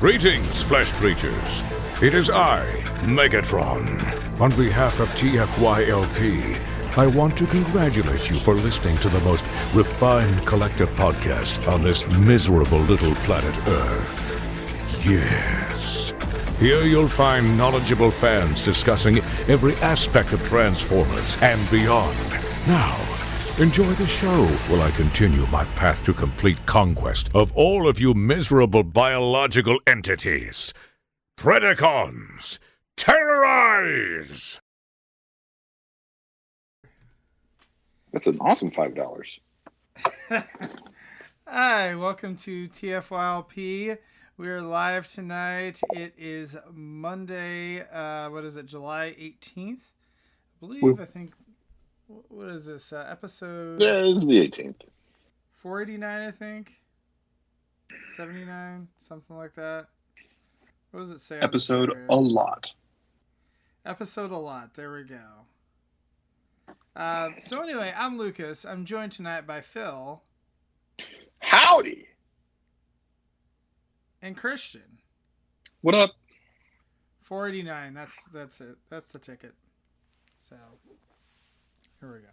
Greetings, flesh creatures. It is I, Megatron. On behalf of TFYLP, I want to congratulate you for listening to the most refined collective podcast on this miserable little planet Earth. Yes. Here you'll find knowledgeable fans discussing every aspect of Transformers and beyond. Now, enjoy the show while I continue my path to complete conquest of all of you miserable biological entities. Predacons, terrorize! That's an awesome $5. Hi, welcome to TFYLP. We are live tonight. It is Monday, July 18th? I think. What is this, episode? Yeah, it's the 18th. 489, I think. 79, something like that. What does it say? Episode a lot. Episode a lot. There we go. So anyway, I'm Lucas. I'm joined tonight by Phil. Howdy! And Christian. What up? 489. That's it. That's the ticket. So here we go.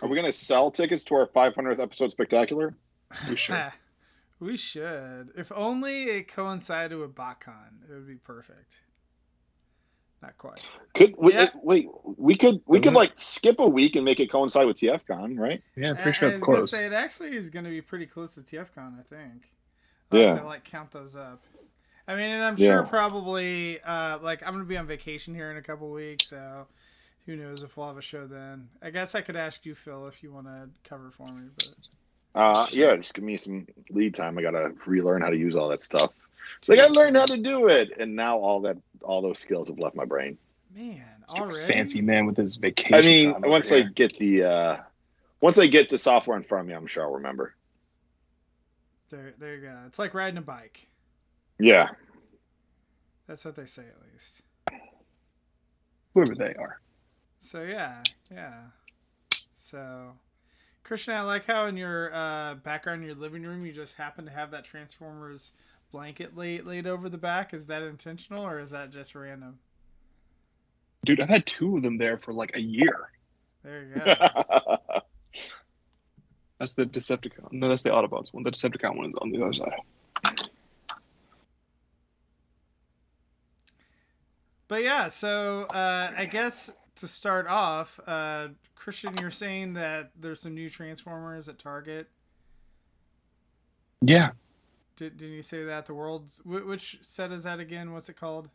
Are we going to sell tickets to our 500th episode spectacular? We should. We should. If only it coincided with BotCon, it would be perfect. Not quite. Could we, wait? We could like skip a week and make it coincide with TFCon, right? Yeah, I'm pretty sure it's close. It actually is going to be pretty close to TFCon, I think. Yeah. To count those up. I mean, and I'm sure probably I'm going to be on vacation here in a couple weeks, so who knows if we'll have a show then. I guess I could ask you, Phil, if you want to cover for me, but yeah, just give me some lead time. I got to relearn how to use all that stuff. So I got to learn how to do it, and now all those skills have left my brain. Man, already fancy man with his vacation. I mean, once I get the software in front of me, I'm sure I'll remember. There you go. It's like riding a bike. Yeah. That's what they say, at least. Whoever they are. So, yeah. So, Christian, I like how in your background in your living room, you just happen to have that Transformers blanket laid over the back. Is that intentional, or is that just random? Dude, I've had two of them there for like a year. There you go. That's the Decepticon. No, that's the Autobots one. The Decepticon one is on the other side. But yeah, so I guess to start off, Christian, you're saying that there's some new Transformers at Target. Yeah. Didn't you say that? The world's... Which set is that again? What's it called?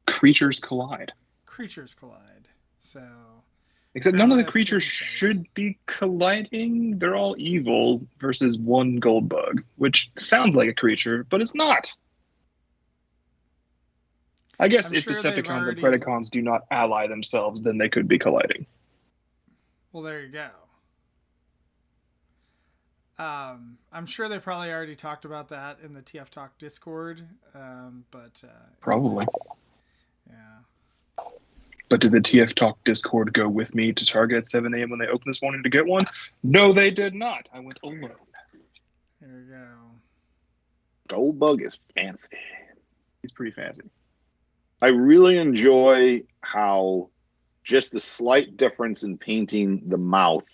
Creatures Collide. Creatures Collide. So... Except none of the creatures should be colliding. They're all evil versus one gold bug, which sounds like a creature, but it's not. I guess if Decepticons and Predacons do not ally themselves, then they could be colliding. Well, there you go. I'm sure they probably already talked about that in the TF Talk Discord, but... probably. Yeah. But did the TF Talk Discord go with me to Target at 7 a.m. when they opened this morning to get one? No, they did not. I went alone. There you go. Gold Bug is fancy. He's pretty fancy. I really enjoy how just the slight difference in painting the mouth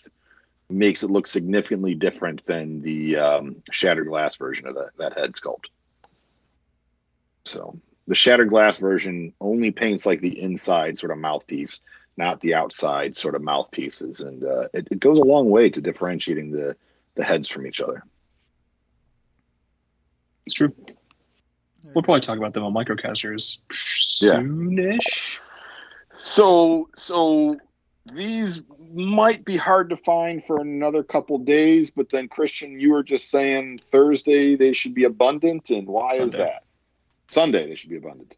makes it look significantly different than the Shattered Glass version of that head sculpt. So... the Shattered Glass version only paints like the inside sort of mouthpiece, not the outside sort of mouthpieces. And it goes a long way to differentiating the heads from each other. It's true. We'll probably talk about them on Microcasters soonish. So these might be hard to find for another couple days, but then Christian, you were just saying Thursday they should be abundant, and why is that? Sunday they should be abundant.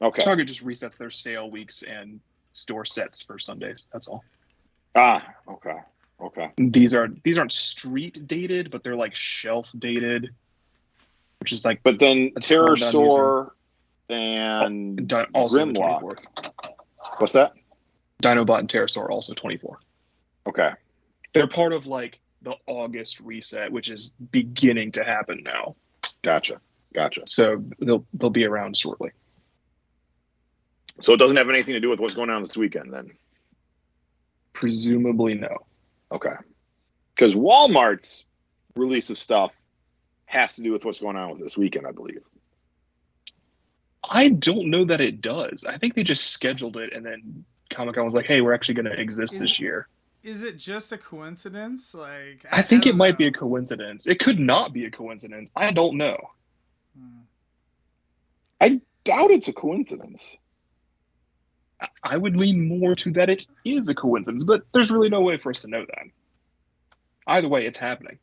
Okay. Target just resets their sale weeks and store sets for Sundays. That's all. Okay. These aren't street dated, but they're like shelf dated, which is like. But then Pterosaur and also Grimlock. What's that? Dinobot and Pterosaur also 24. Okay. They're part of like the August reset, which is beginning to happen now. Gotcha. So they'll be around shortly. So it doesn't have anything to do with what's going on this weekend, then? Presumably, no. Okay. Because Walmart's release of stuff has to do with what's going on with this weekend, I believe. I don't know that it does. I think they just scheduled it, and then Comic-Con was like, hey, we're actually going to exist this year. Is it just a coincidence? Like, I think it might be a coincidence. It could not be a coincidence. I don't know. I doubt it's a coincidence. I would lean more to that it is a coincidence, but there's really no way for us to know that. Either way, it's happening.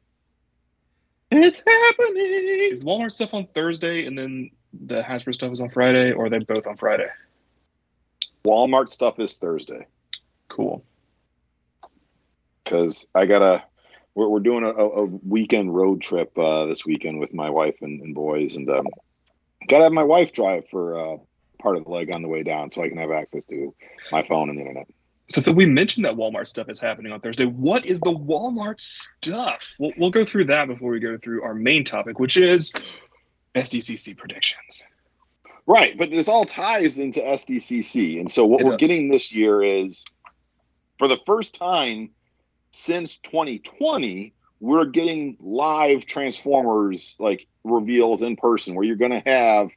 It's happening. Is Walmart stuff on Thursday and then the Hasbro stuff is on Friday, or are they both on Friday? Walmart stuff is Thursday. Cool. Because we're doing a weekend road trip this weekend with my wife and boys, and gotta have my wife drive for part of the leg on the way down so I can have access to my phone and the internet. So if we mentioned that Walmart stuff is happening on Thursday, what is the Walmart stuff? We'll go through that before we go through our main topic, which is SDCC predictions. Right, but this all ties into SDCC. And so what we're getting this year is, for the first time since 2020, we're getting live Transformers like reveals in person, where you're going to have,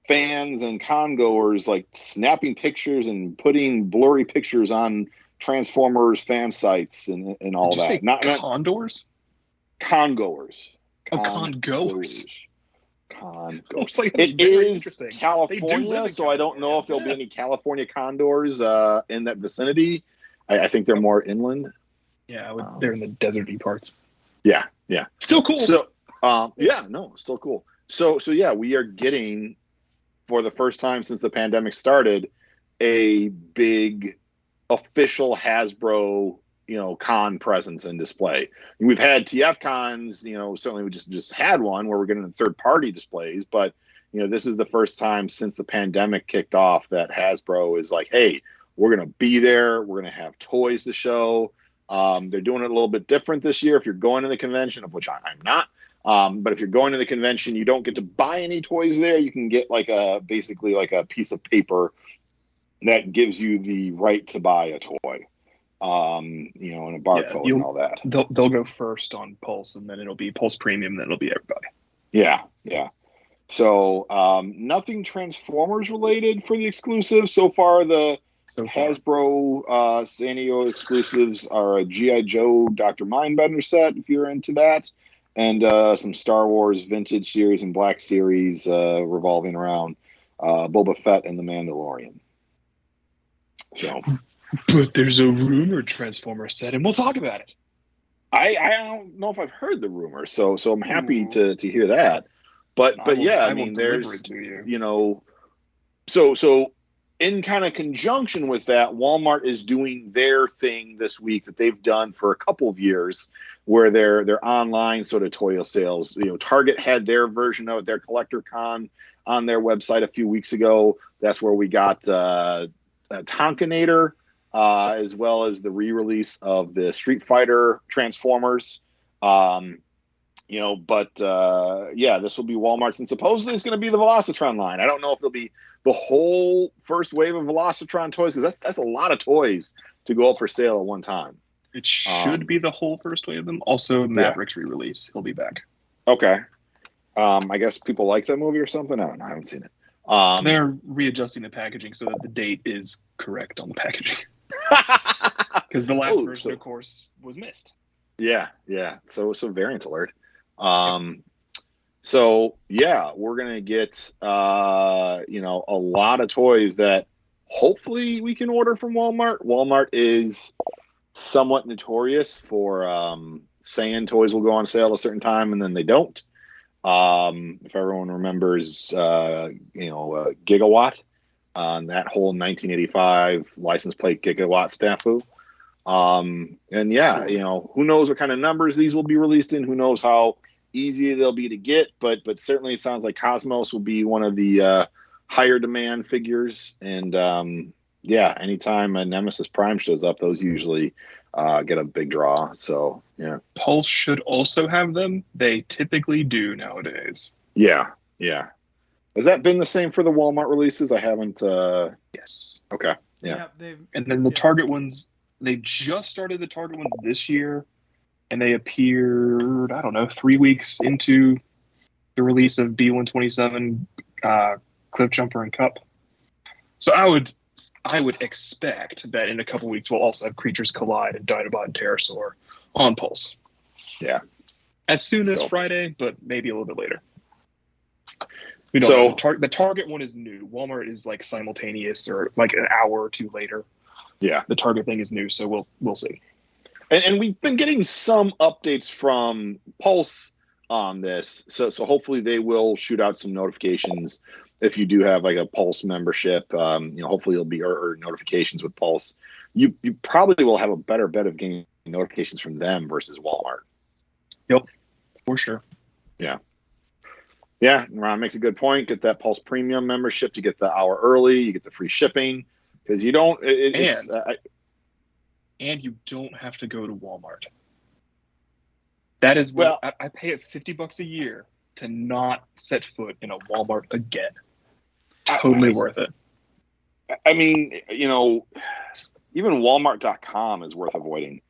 fans and con-goers like snapping pictures and putting blurry pictures on Transformers fan sites and all Did you that. say Not con-goers? Con-goers. Oh, con-goers. Con-goers. Like, it is California, so I don't know if there'll be any California condors in that vicinity. I think they're more inland. Yeah, they're in the deserty parts. Yeah. Still cool. So, still cool. So yeah, we are getting, for the first time since the pandemic started, a big official Hasbro, con presence and display. We've had TF cons, certainly we just had one where we're getting the third party displays, but this is the first time since the pandemic kicked off that Hasbro is like, hey, we're going to be there. We're going to have toys to show. They're doing it a little bit different this year. If you're going to the convention, of which I'm not, but if you're going to the convention, you don't get to buy any toys there. You can get basically a piece of paper that gives you the right to buy a toy, and a barcode and all that. They'll go first on Pulse, and then it'll be Pulse Premium, then it'll be everybody. Yeah. So nothing Transformers related for the exclusives so far. Hasbro San Diego exclusives are a G.I. Joe Dr. Mindbender set, if you're into that, and some Star Wars Vintage Series and Black Series revolving around Boba Fett and the Mandalorian. So, but there's a rumored Transformer set, and we'll talk about it. I don't know if I've heard the rumor, so I'm happy to hear that. But there's so in kind of conjunction with that, Walmart is doing their thing this week that they've done for a couple of years, where they're online sort of toy sales. Target had their version of it, their Collector Con, on their website a few weeks ago. That's where we got Tonkinator, as well as the re-release of the Street Fighter Transformers. This will be Walmart's, and supposedly it's going to be the Velocitron line. I don't know if it'll be the whole first wave of Velocitron toys, because that's a lot of toys to go up for sale at one time. It should be the whole first wave of them. Also, Maverick's re-release. He'll be back. Okay. I guess people like that movie or something. I don't know. I haven't seen it. They're readjusting the packaging so that the date is correct on the packaging. Because the last version, of course, was missed. Yeah. So variant alert. So yeah, we're gonna get a lot of toys that hopefully we can order from Walmart. Walmart is somewhat notorious for saying toys will go on sale at a certain time and then they don't. If everyone remembers, Gigawatt, that whole 1985 license plate Gigawatt snafu. Who knows what kind of numbers these will be released in? Who knows how easy they'll be to get? But certainly it sounds like Cosmos will be one of the higher demand figures. And anytime a Nemesis Prime shows up, those usually get a big draw. So yeah, Pulse should also have them. They typically do nowadays. yeah. Has that been the same for the Walmart releases? I haven't. Yes. Okay. Yeah. Yep, and then the Target ones, they just started the Target ones this year, and they appeared, I don't know, 3 weeks into the release of B127, Cliff Jumper, and Cup. So I would expect that in a couple weeks we'll also have Creatures Collide and Dinobot and Pterosaur on Pulse. Yeah. As soon as Friday, but maybe a little bit later. We don't know. The Target one is new. Walmart is like simultaneous or like an hour or two later. Yeah. The Target thing is new, so we'll see. And we've been getting some updates from Pulse on this. So hopefully they will shoot out some notifications if you do have like a Pulse membership. Hopefully it'll be or notifications with Pulse. You probably will have a better bet of getting notifications from them versus Walmart. Yep, for sure. Yeah, Ron makes a good point. Get that Pulse Premium membership to get the hour early. You get the free shipping because you don't. And you don't have to go to Walmart. That is what I pay it $50 a year to not set foot in a Walmart again. Totally worth it. I mean, even Walmart.com is worth avoiding.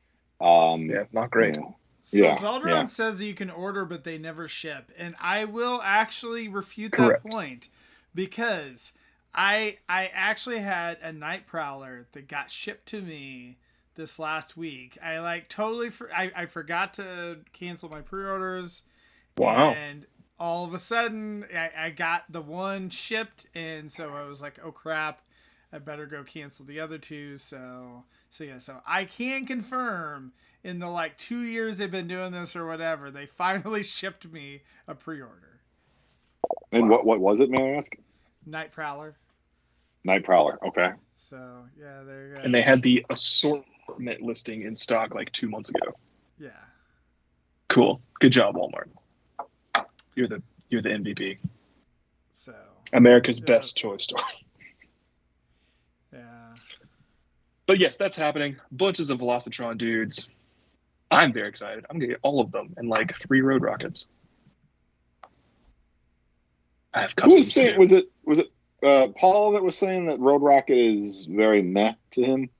Not great. So Zaldron says that you can order, but they never ship. And I will actually refute that point because I actually had a Night Prowler that got shipped to me this last week. I I forgot to cancel my pre-orders. Wow. And all of a sudden I got the one shipped, and so I was like, oh crap, I better go cancel the other two. So I can confirm in the 2 years they've been doing this or whatever, they finally shipped me a pre-order. And what was it, may I ask? Night Prowler. Night Prowler, okay. So yeah, there you go. And they had the assortment listing in stock 2 months ago. Yeah. Cool. Good job, Walmart. You're the MVP. So America's best toy store. Yeah. But yes, that's happening. Bunches of Velocitron dudes. I'm very excited. I'm gonna get all of them and 3 Road Rockets. I have customs. Was it Paul that was saying that Road Rocket is very meh to him?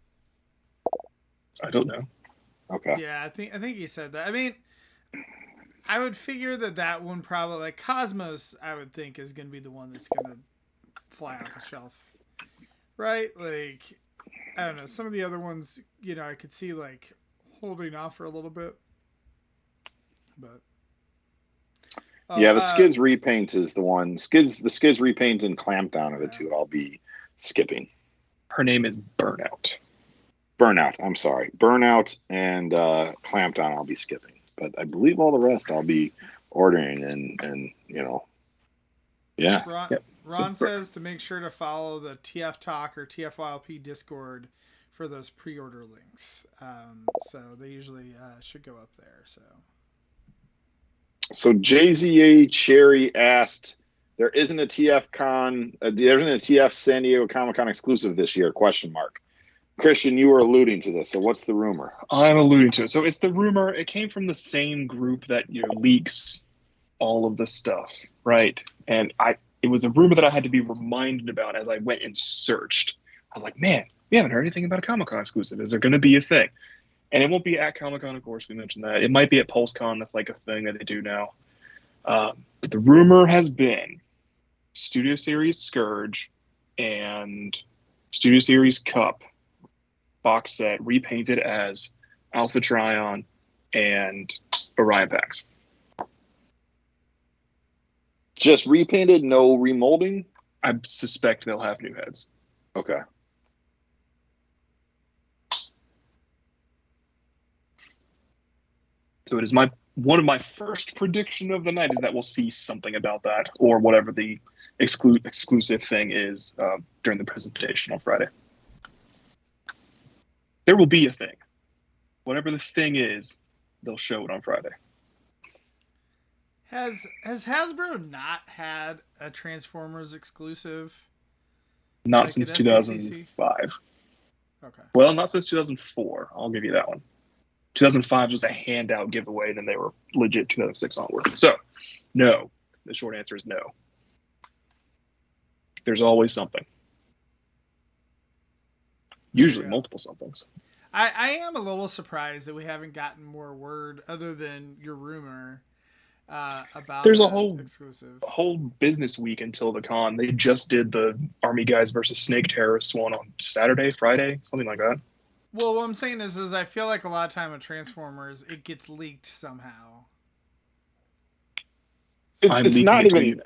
I don't know. Okay. Yeah, I think he said that. I mean, I would figure that one probably Cosmos, I would think, is gonna be the one that's gonna fly off the shelf, right? I don't know. Some of the other ones, I could see holding off for a little bit, but the Skids repaint is the one. The Skids repaint and Clampdown are the two I'll be skipping. Her name is Burnout. I'm sorry, Burnout and Clampdown I'll be skipping, but I believe all the rest I'll be ordering and yeah. Ron says to make sure to follow the TF Talk or TFYLP Discord for those pre-order links. So they usually should go up there. So JZA Cherry asked, there isn't a TF San Diego Comic-Con exclusive this year, ? Christian, you were alluding to this. So what's the rumor? I'm alluding to it. So it's the rumor. It came from the same group that, leaks all of the stuff, right? And it was a rumor that I had to be reminded about as I went and searched. I was like, man, we haven't heard anything about a Comic-Con exclusive. Is there going to be a thing? And it won't be at Comic-Con, of course. We mentioned that. It might be at PulseCon. That's a thing that they do now. But the rumor has been Studio Series Scourge and Studio Series Cup box set repainted as Alpha Trion and Orion packs. Just repainted, no remolding? I suspect they'll have new heads. Okay. So it is one of my first prediction of the night is that we'll see something about that or whatever the exclusive thing is during the presentation on Friday. There will be a thing. Whatever the thing is, they'll show it on Friday. Has Hasbro not had a Transformers exclusive? Not since 2005. Okay. Well, not since 2004. I'll give you that one. 2005 was a handout giveaway, and then they were legit 2006 onward. So, no. The short answer is no. There's always something. Usually multiple somethings. I am a little surprised that we haven't gotten more word other than your rumor about there's a whole exclusive. whole business week until the con. They just did the Army Guys versus Snake Terrorists one on Saturday, Friday, something like that. Well, what I'm saying is I feel like a lot of time with Transformers, it gets leaked somehow. It's not even.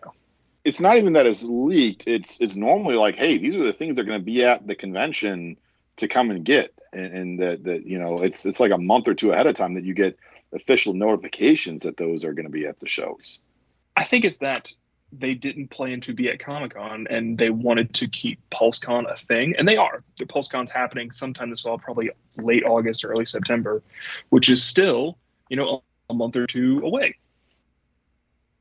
It's not even that it's leaked. It's normally like, hey, these are the things they're going to be at the convention to come and get, and that it's like a month or two ahead of time that you get official notifications that those are going to be at the shows. I think it's that they didn't plan to be at Comic-Con and they wanted to keep PulseCon a thing, and they are. The PulseCon's happening sometime this fall, probably late August, early September, which is still a month or two away.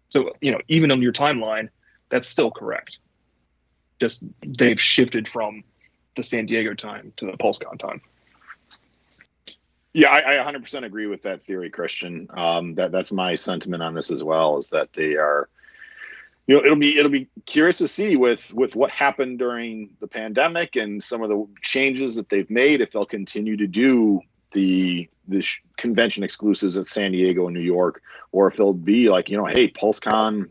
So even on your timeline, that's still correct. Just they've shifted from the San Diego time to the PulseCon time. Yeah, I 100% agree with that theory, Christian. That's my sentiment on this as well. Is that they are, it'll be curious to see with what happened during the pandemic and some of the changes that they've made, if they'll continue to do the convention exclusives at San Diego and New York, or if they'll be like, hey, PulseCon.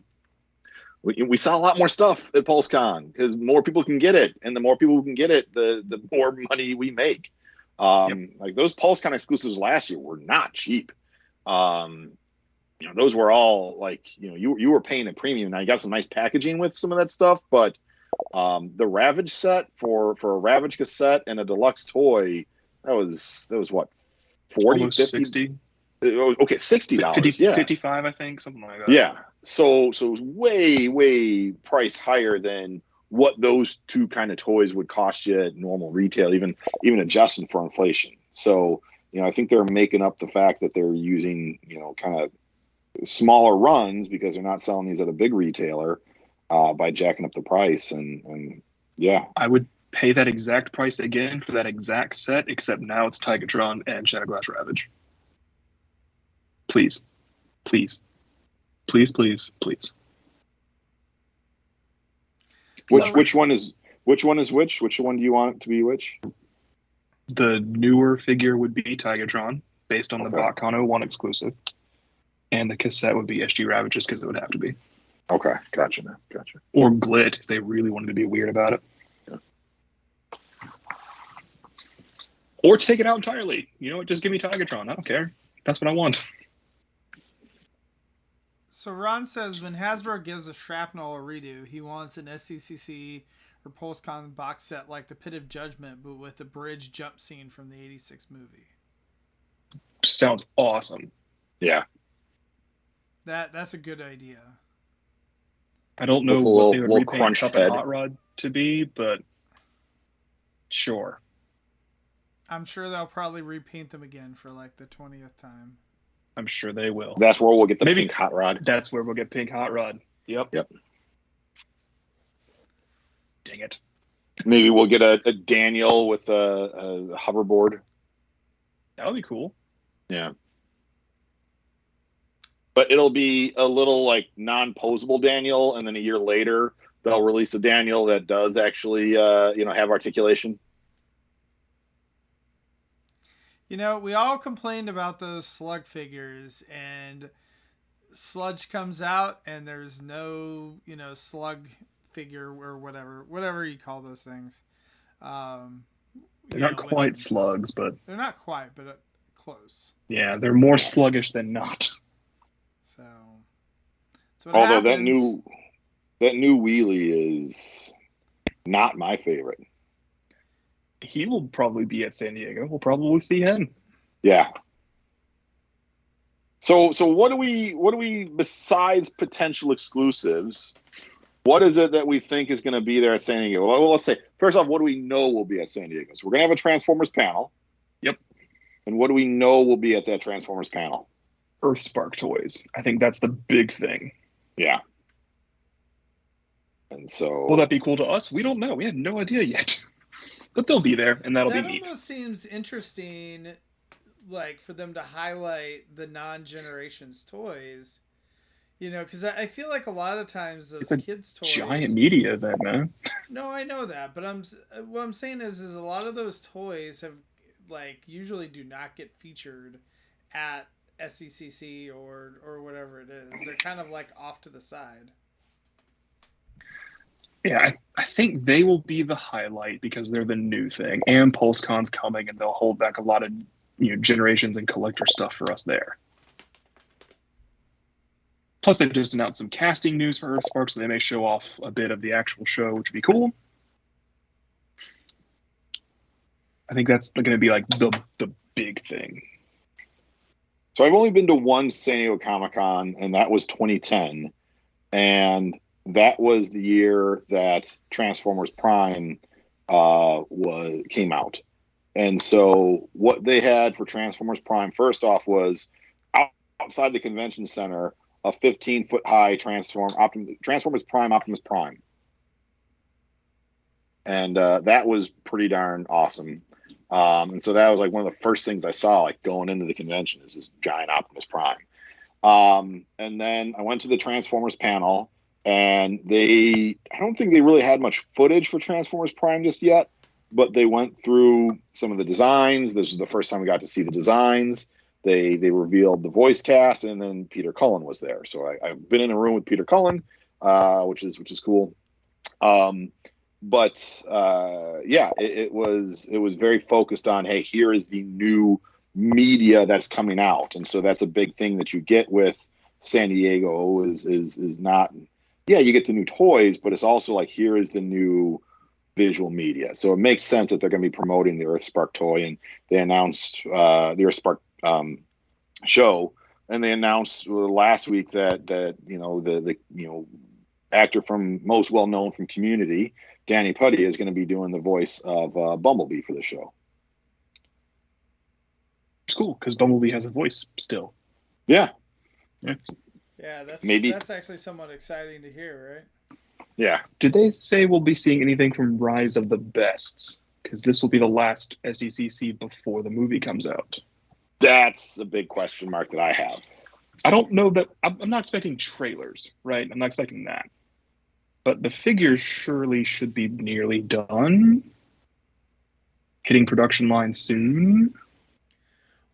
We saw a lot more stuff at PulseCon because more people can get it, and the more people who can get it, the more money we make. Like those PulseCon exclusives last year were not cheap. Those were all like, you were paying a premium. Now you got some nice packaging with some of that stuff, but the Ravage set for a Ravage cassette and a deluxe toy, that was what, 40, almost 50? 60. Okay, $60. 50, yeah. 55, I think, something like that. Yeah. So it was way priced higher than what those two kind of toys would cost you at normal retail, even adjusting for inflation. So, I think they're making up the fact that they're using, kind of smaller runs because they're not selling these at a big retailer by jacking up the price. And yeah. I would pay that exact price again for that exact set, except now it's Tigatron and Shadowglass Ravage. Please. Please. Please, please, please. Which one is which? Which one do you want it to be which? The newer figure would be Tigatron, based on the BotCon 01 exclusive. And the cassette would be SG Ravage, just because it would have to be. Okay, gotcha. Or Glit, if they really wanted to be weird about it. Yeah. Or take it out entirely. Just give me Tigatron. I don't care. That's what I want. So Ron says when Hasbro gives a Shrapnel a redo, he wants an SDCC or PulseCon box set like the Pit of Judgment, but with the bridge jump scene from the '86 movie. Sounds awesome. Yeah. That's a good idea. I don't know what they would repaint Cup and Hot Rod to be, but sure. I'm sure they'll probably repaint them again for like the 20th time. I'm sure they will. That's where we'll get the pink Hot Rod. That's where we'll get pink Hot Rod. Yep. Dang it. Maybe we'll get a Daniel with a hoverboard. That would be cool. Yeah. But it'll be a little like non-posable Daniel, and then a year later they'll release a Daniel that does actually have articulation. We all complained about those Slug figures, and Sludge comes out, and there's no, Slug figure or whatever you call those things. They're not quite slugs, but they're not quite, but close. Yeah, they're more sluggish than not. So although that new Wheelie is not my favorite. He will probably be at San Diego. We'll probably see him. Yeah. So what do we besides potential exclusives? What is it that we think is going to be there at San Diego? Well, let's say first off, what do we know will be at San Diego? So we're going to have a Transformers panel. Yep. And what do we know will be at that Transformers panel? Earthspark toys. I think that's the big thing. Yeah. And so will that be cool to us? We don't know. We had no idea yet. but they'll be there, and that'll be That neat. almost seems interesting, like for them to highlight the non-generations toys. You know, because I feel like a lot of times those It's a kids' toys. giant media event, man. No, I know that, but what I'm saying is a lot of those toys have like usually do not get featured at SDCC or whatever it is. They're kind of like off to the side. Yeah, I think they will be the highlight because they're the new thing, and PulseCon's coming, and they'll hold back a lot of generations and collector stuff for us there. Plus, they've just announced some casting news for Earthspark, so they may show off a bit of the actual show, which would be cool. I think that's going to be like the big thing. So I've only been to one San Diego Comic-Con, and that was 2010. And that was the year that Transformers Prime came out. And so what they had for Transformers Prime, first off, was outside the convention center, a 15-foot high Transformers Prime Optimus Prime. And that was pretty darn awesome. And so that was like one of the first things I saw, like going into the convention, is this giant Optimus Prime. And then I went to the Transformers panel, and I don't think they really had much footage for Transformers Prime just yet, but they went through some of the designs. This was the first time we got to see the designs. They revealed the voice cast, and then Peter Cullen was there. So I've been in a room with Peter Cullen, which is cool. But it was very focused on, hey, here is the new media that's coming out, and so that's a big thing that you get with San Diego is not, you get the new toys, but it's also like, here is the new visual media. So it makes sense that they're going to be promoting the Earthspark toy, and they announced the Earthspark show, and they announced last week that the actor most well known from Community, Danny Putty, is going to be doing the voice of Bumblebee for the show. It's cool because Bumblebee has a voice still. Yeah. Yeah, that's actually somewhat exciting to hear, right? Yeah. Did they say we'll be seeing anything from Rise of the Bests? Because this will be the last SDCC before the movie comes out. That's a big question mark that I have. I don't know that. I'm not expecting trailers, right? I'm not expecting that. But the figures surely should be nearly done. Hitting production line soon.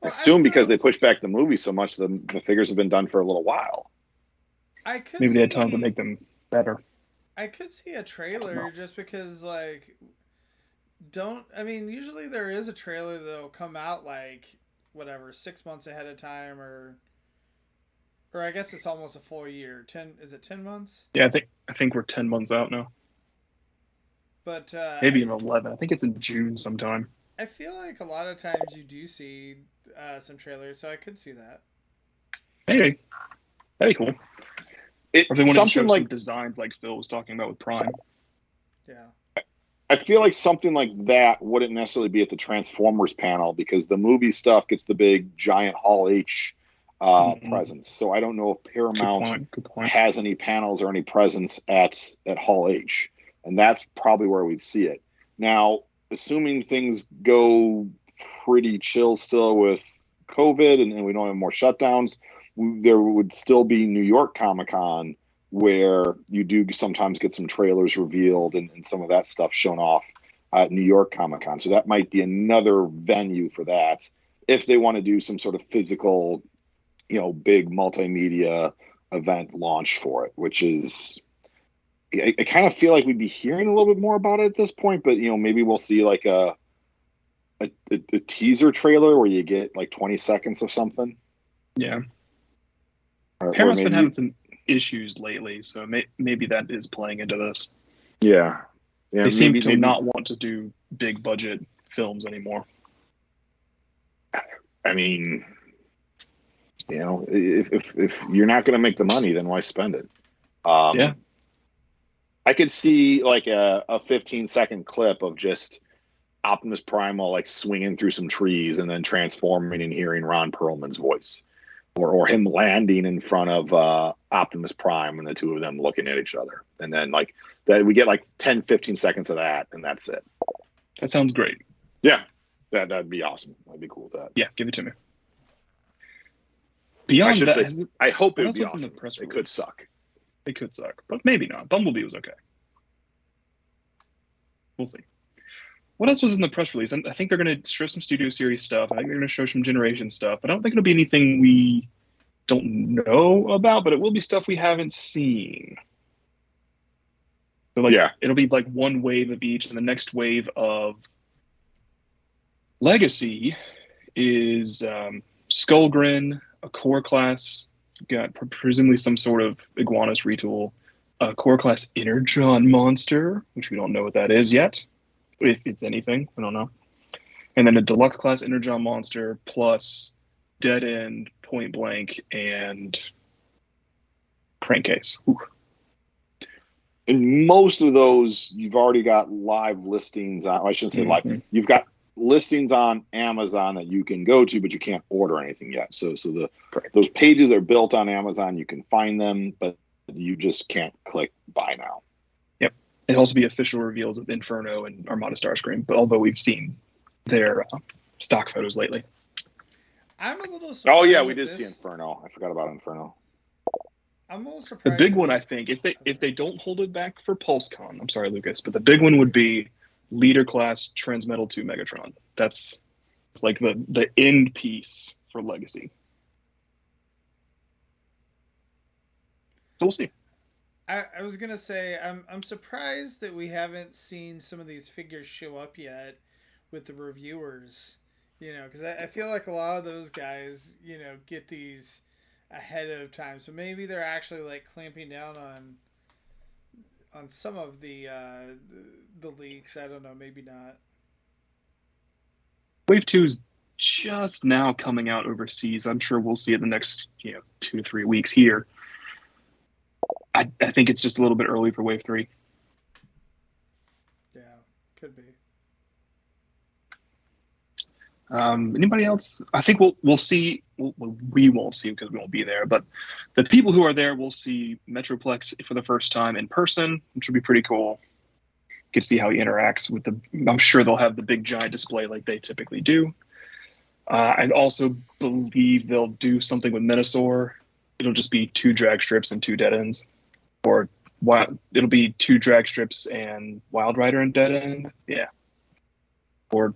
Well, soon, because they pushed back the movie so much, the figures have been done for a little while. Maybe they had time to make them better. I could see a trailer just because, like, usually there is a trailer that'll come out, like, 6 months ahead of time, or I guess it's almost a full year. Is it 10 months? Yeah, I think we're 10 months out now. But maybe even 11. I think it's in June sometime. I feel like a lot of times you do see some trailers, so I could see that. Maybe. That'd be cool. Or if they wanted to show some designs like Phil was talking about with Prime. Yeah. I feel like something like that wouldn't necessarily be at the Transformers panel, because the movie stuff gets the big giant Hall H presence. So I don't know if Paramount has any panels or any presence at Hall H, and that's probably where we'd see it. Now, assuming things go pretty chill still with COVID and we don't have more shutdowns, there would still be New York Comic-Con, where you do sometimes get some trailers revealed and some of that stuff shown off at New York Comic-Con. So that might be another venue for that, if they want to do some sort of physical, big multimedia event launch for it, which is, I kind of feel like we'd be hearing a little bit more about it at this point, but maybe we'll see like a teaser trailer where you get like 20 seconds of something. Yeah. Paramount's been having some issues lately, so maybe that is playing into this. Yeah. They seem to not want to do big budget films anymore. I mean, if you're not going to make the money, then why spend it? Yeah. I could see like a 15-second clip of just Optimus Primal like swinging through some trees and then transforming and hearing Ron Perlman's voice, or him landing in front of Optimus Prime and the two of them looking at each other, and then like that we get like 10-15 seconds of that, and that's it. That sounds great. Yeah, that'd be awesome. I'd be cool with that. Yeah, give it to me. Beyond that, I hope it what would be else was in awesome. the press It release? could suck. It could suck, but maybe not. Bumblebee was okay. We'll see. What else was in the press release? I think they're going to show some Studio Series stuff. I think they're going to show some Generation stuff. I don't think it'll be anything we don't know about, but it will be stuff we haven't seen. So like, it'll be like one wave of each, and the next wave of Legacy is Skullgrin, a core class. You've got presumably some sort of Iguanas retool, a core class Energon monster, which we don't know what that is yet. If it's anything, I don't know. And then a deluxe class Energon monster plus Dead End, Point Blank, and Crankcase. Ooh. And most of those, you've already got live listings on. I shouldn't say live. You've got listings on Amazon that you can go to, but you can't order anything yet. So those pages are built on Amazon. You can find them, but you just can't click buy now. Yep. It'll also be official reveals of Inferno and Armada Starscream, but although we've seen their stock photos lately. I'm a little surprised. Oh yeah, we did see Inferno. I forgot about Inferno. I'm a little surprised. The big one, I think, if they don't hold it back for PulseCon, I'm sorry, Lucas, but the big one would be Leader Class Transmetal 2 Megatron. It's like the end piece for Legacy. So we'll see. I was gonna say I'm surprised that we haven't seen some of these figures show up yet with the reviewers. You know, because I feel like a lot of those guys, you know, get these ahead of time, so maybe they're actually like clamping down on some of the leaks. I don't know, maybe not. Wave 2 is just now coming out overseas. I'm sure we'll see it the next 2 to 3 weeks here. I think it's just a little bit early for Wave 3. Yeah, could be. Anybody else? I think we'll see. We won't see because we won't be there. But the people who are there will see Metroplex for the first time in person, which will be pretty cool. Get to see how he interacts with the. I'm sure they'll have the big giant display like they typically do. I also believe they'll do something with Metasaur. It'll just be 2 drag strips and 2 dead ends, or it'll be 2 drag strips and Wild Rider and dead end. Yeah, or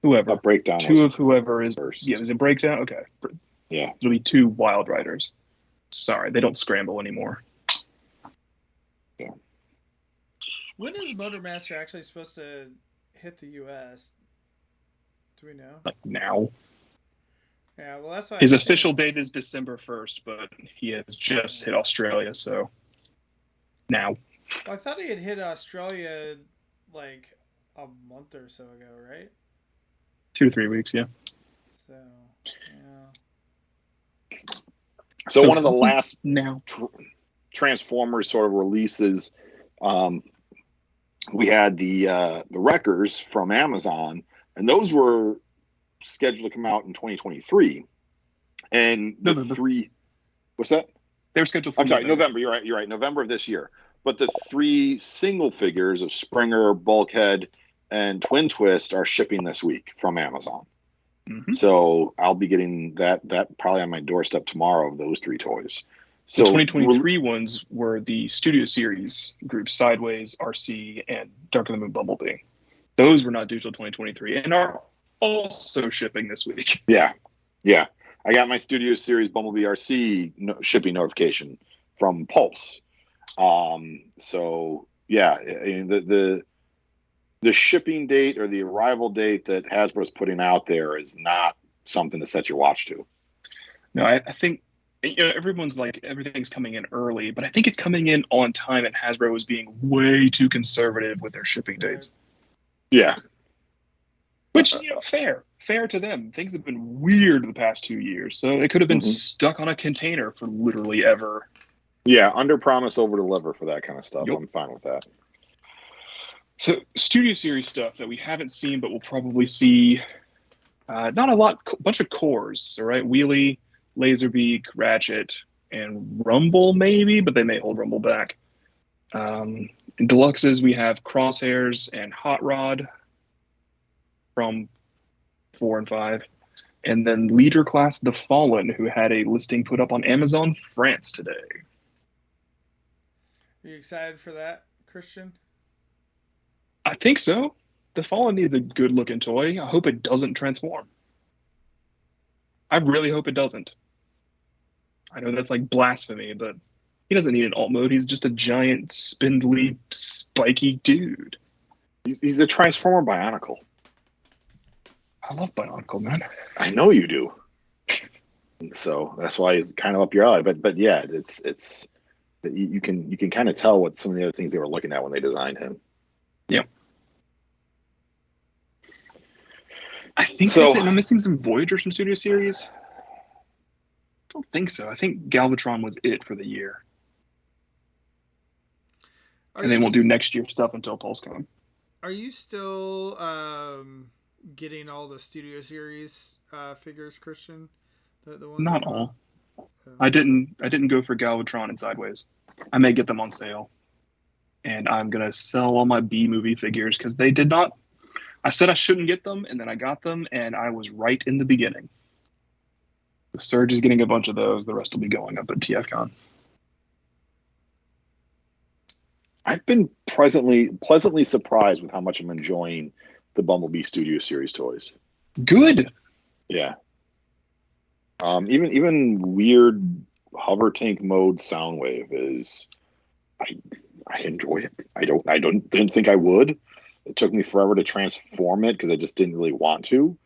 whoever. A breakdown. 2 of whoever is first. Yeah, is it breakdown? Okay. Yeah. It'll be 2 Wild Riders. Sorry, they don't scramble anymore. Yeah. When is Motormaster actually supposed to hit the US? Do we know? Like now. Yeah, well that's why his official date is December 1st, but he has just hit Australia, so now. Well, I thought he had hit Australia like a month or so ago, right? 2 to 3 weeks, yeah. So, yeah. So one of the last now Transformers sort of releases, we had the Wreckers from Amazon, and those were scheduled to come out in 2023. And the three, what's that? They were scheduled for I'm sorry, November. You're right. November of this year. But the 3 single figures of Springer, Bulkhead, and Twin Twist are shipping this week from Amazon. Mm-hmm. So I'll be getting that probably on my doorstep tomorrow of those 3 toys. So the 2023 ones were the Studio Series group, Sideways, RC, and Dark of the Moon Bumblebee. Those were not due till 2023 and are also shipping this week. Yeah. I got my Studio Series Bumblebee RC shipping notification from Pulse. So yeah, the shipping date or the arrival date that Hasbro's putting out there is not something to set your watch to. No, I think everyone's like everything's coming in early, but I think it's coming in on time, and Hasbro was being way too conservative with their shipping dates. Yeah. Which, fair to them. Things have been weird the past 2 years, so it could have been stuck on a container for literally ever. Yeah, under promise, over deliver for that kind of stuff. Yep. I'm fine with that. So, Studio Series stuff that we haven't seen, but we'll probably see. Not a lot, bunch of cores, all right? Wheelie, Laserbeak, Ratchet, and Rumble maybe, but they may hold Rumble back. In deluxes, we have Crosshairs and Hot Rod from 4 and 5. And then leader class, The Fallen, who had a listing put up on Amazon France today. Are you excited for that, Christian? I think so. The Fallen needs a good-looking toy. I hope it doesn't transform. I really hope it doesn't. I know that's like blasphemy, but he doesn't need an alt mode. He's just a giant, spindly, spiky dude. He's a Transformer Bionicle. I love Bionicle, man. I know you do. And so that's why he's kind of up your alley. But yeah, it's you can kind of tell what some of the other things they were looking at when they designed him. Yeah. I think that's it. Am I missing some Voyagers from Studio Series? I don't think so. I think Galvatron was it for the year. And they won't do next year's stuff until PulseCon. Are you still getting all the Studio Series figures, Christian? The ones Not all. I didn't go for Galvatron and Sideways. I may get them on sale. And I'm going to sell all my B-movie figures because they did not. I said I shouldn't get them, and then I got them, and I was right in the beginning. The Surge is getting a bunch of those. The rest will be going up at TFCon. I've been pleasantly surprised with how much I'm enjoying the Bumblebee Studio Series toys. Good. Yeah. Even weird hover tank mode Soundwave is, I enjoy it. Didn't think I would. It took me forever to transform it because I just didn't really want to.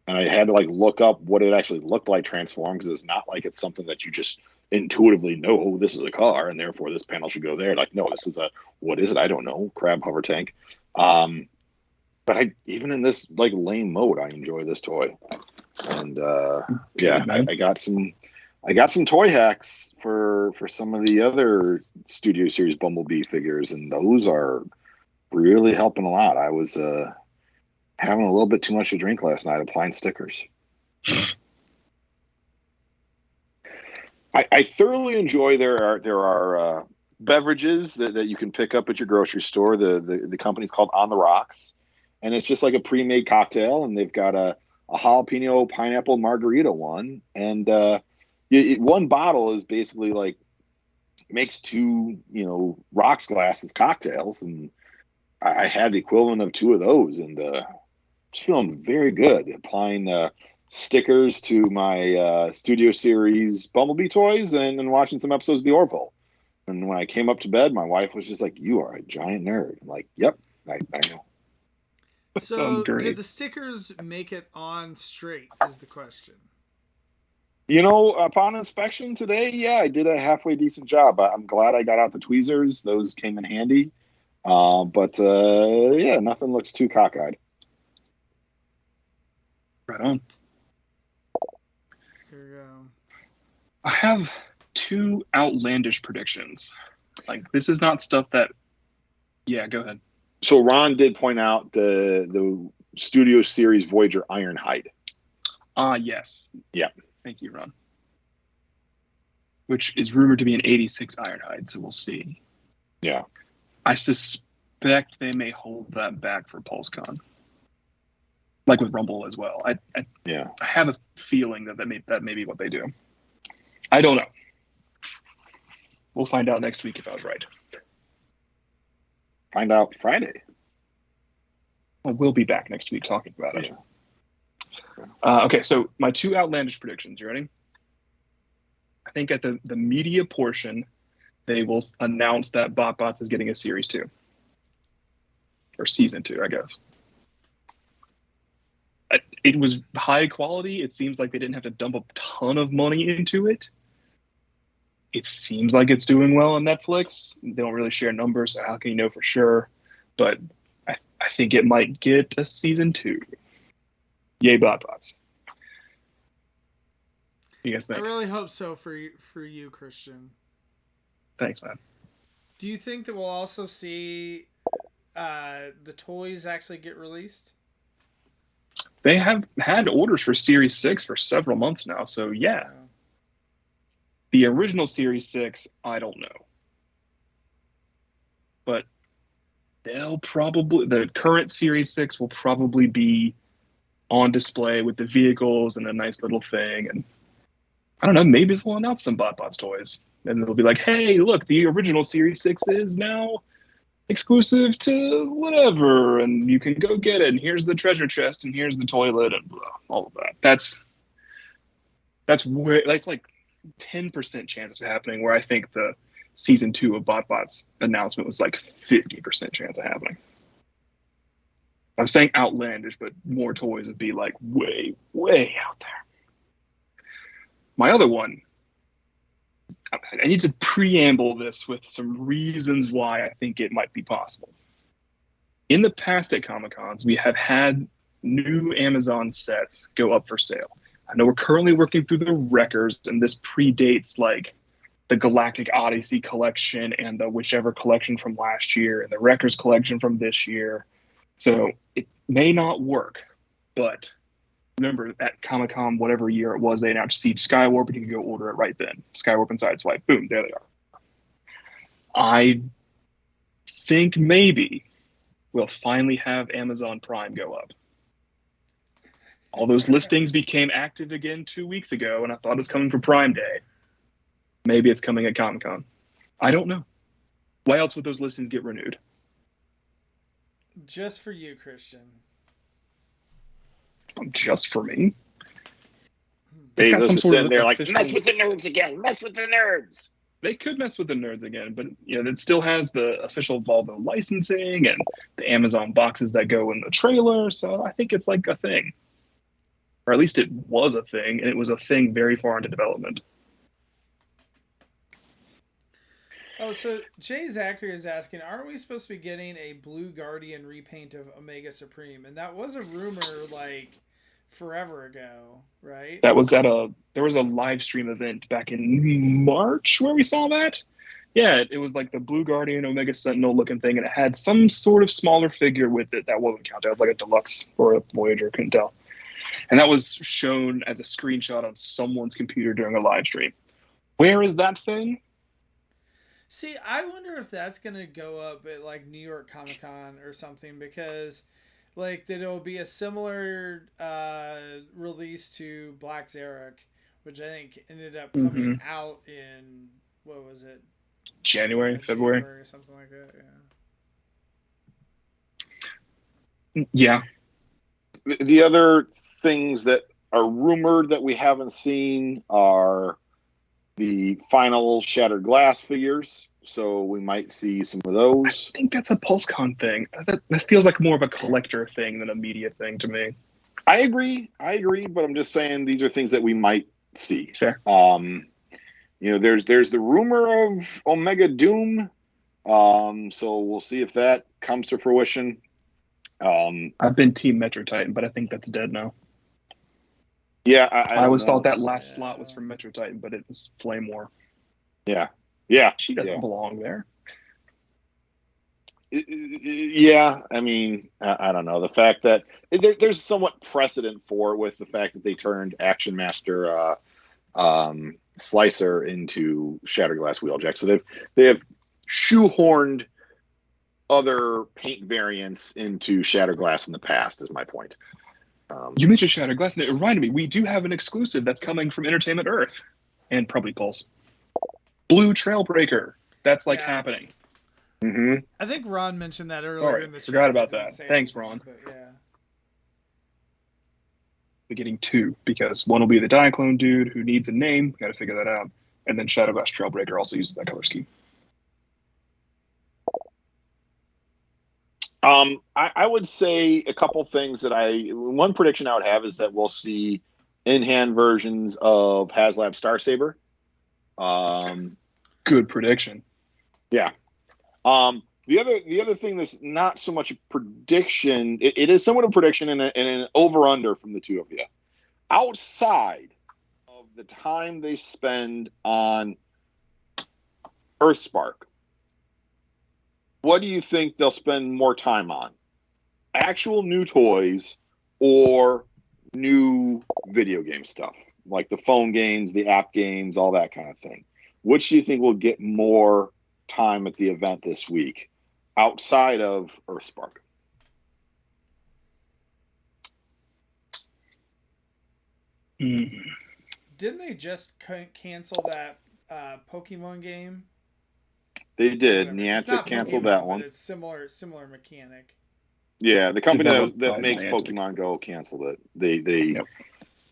And I had to look up what it actually looked like transform because it's not like it's something that you just intuitively know, oh, this is a car and therefore this panel should go there. No, this is what is it? I don't know. Crab hover tank. But even in this lame mode, I enjoy this toy. And yeah, I got some toy hacks for some of the other Studio Series Bumblebee figures, and those are really helping a lot. I was having a little bit too much to drink last night applying stickers. I thoroughly enjoy there are beverages that you can pick up at your grocery store. The company's called On the Rocks, and it's just like a pre-made cocktail, and they've got a jalapeno pineapple margarita one, and one bottle is basically makes two rocks glasses cocktails, and I had the equivalent of two of those, and just feeling very good applying stickers to my Studio Series Bumblebee toys and watching some episodes of The Orville. And when I came up to bed, my wife was just like, "You are a giant nerd." I'm like, "Yep, I know." So sounds great. Did the stickers make it on straight is the question. Upon inspection today, yeah, I did a halfway decent job. I'm glad I got out the tweezers. Those came in handy. But yeah, nothing looks too cockeyed. Right on. Here we go. I have two outlandish predictions. This is not stuff that... Yeah, go ahead. So Ron did point out the Studio Series Voyager Ironhide. Yes. Yeah. Thank you, Ron. Which is rumored to be an 86 Ironhide, so we'll see. Yeah. I suspect they may hold that back for PulseCon. Like with Rumble as well. I have a feeling that may be what they do. I don't know. We'll find out next week if I was right. Find out Friday. Well, we'll be back next week talking about it. Okay, so my two outlandish predictions. You ready? I think at the media portion, they will announce that BotBots is getting a Series 2. Or Season 2, I guess. It was high quality. It seems like they didn't have to dump a ton of money into it. It seems like it's doing well on Netflix. They don't really share numbers, so how can you know for sure? But I think it might get a Season 2. Yay, BotBots. What do you guys think? I really hope so for you, Christian. Thanks, man. Do you think that we'll also see the toys actually get released? They have had orders for Series 6 for several months now, so yeah. The original Series 6, I don't know. But the current Series 6 will probably be on display with the vehicles and a nice little thing. And I don't know, maybe they'll announce some BotBots toys. And they'll be like, hey, look, the original Series 6 is now exclusive to whatever, and you can go get it, and here's the treasure chest, and here's the toilet, and blah, all of that. That's like 10% chance of happening, where I think the Season 2 of BotBots announcement was like 50% chance of happening. I'm saying outlandish, but more toys would be like way, way out there. My other one, I need to preamble this with some reasons why I think it might be possible. In the past at Comic-Cons, we have had new Amazon sets go up for sale. I know we're currently working through the Wreckers, and this predates like the Galactic Odyssey collection and the whichever collection from last year and the Wreckers collection from this year. So it may not work, but remember at Comic-Con, whatever year it was, they announced Siege Skywarp, and you can go order it right then. Skywarp and Sideswipe, boom, there they are. I think maybe we'll finally have Amazon Prime go up. All those listings became active again 2 weeks ago, and I thought it was coming for Prime Day. Maybe it's coming at Comic-Con. I don't know. Why else would those listings get renewed? Just for you, Christian. Just for me? Bezos is sitting there like, mess with the nerds again. Mess with the nerds. They could mess with the nerds again, but it still has the official Volvo licensing and the Amazon boxes that go in the trailer. So I think it's like a thing. Or at least it was a thing, and it was a thing very far into development. Oh, so Jay Zachary is asking, aren't we supposed to be getting a Blue Guardian repaint of Omega Supreme? And that was a rumor like forever ago, right? There was a live stream event back in March where we saw that. Yeah, it was like the Blue Guardian Omega Sentinel looking thing, and it had some sort of smaller figure with it that wasn't counted. It was like a deluxe or a Voyager, couldn't tell. And that was shown as a screenshot on someone's computer during a live stream. Where is that thing? See, I wonder if that's going to go up at like New York Comic Con or something, because like that it'll be a similar release to Black Zarek, which I think ended up coming out in, what was it? January, February or something like that. Yeah. The other things that are rumored that we haven't seen are the final Shattered Glass figures. So we might see some of those. I think that's a PulseCon thing. That feels like more of a collector thing than a media thing to me. I agree, but I'm just saying these are things that we might see. Fair. There's the rumor of Omega Doom. So we'll see if that comes to fruition. I've been Team Metro Titan, but I think that's dead now. Yeah, I always thought that last slot was from Metro Titan, but it was Flame War. Yeah. She doesn't belong there. Yeah, I mean, I don't know. The fact that there's somewhat precedent for it with the fact that they turned Action Master Slicer into Shattered Glass Wheeljack. So they have shoehorned other paint variants into Shattered Glass in the past, is my point. You mentioned Shattered Glass, and it reminded me, we do have an exclusive that's coming from Entertainment Earth, and probably Pulse. Blue Trailbreaker. That's happening. Mm-hmm. I think Ron mentioned that earlier. Sorry, in the chat. Forgot about that. Thanks, Ron. But yeah. We're getting two, because one will be the Diaclone dude who needs a name. Got to figure that out. And then Shadow Glass Trailbreaker also uses that color scheme. I would say a couple things one prediction I would have is that we'll see in-hand versions of HasLab Starsaber. Good prediction. Yeah. The other thing that's not so much a prediction, it is somewhat a prediction and an over-under from the two of you. Outside of the time they spend on Earthspark, what do you think they'll spend more time on? Actual new toys or new video game stuff? Like the phone games, the app games, all that kind of thing. Which do you think will get more time at the event this week? outside of Earthspark? Didn't they just cancel that Pokemon game? They did. Whatever. It's not Niantic canceled Pokemon, that but one. it's similar mechanic. Yeah, the company Developed that by makes Niantic. Pokemon Go canceled it. They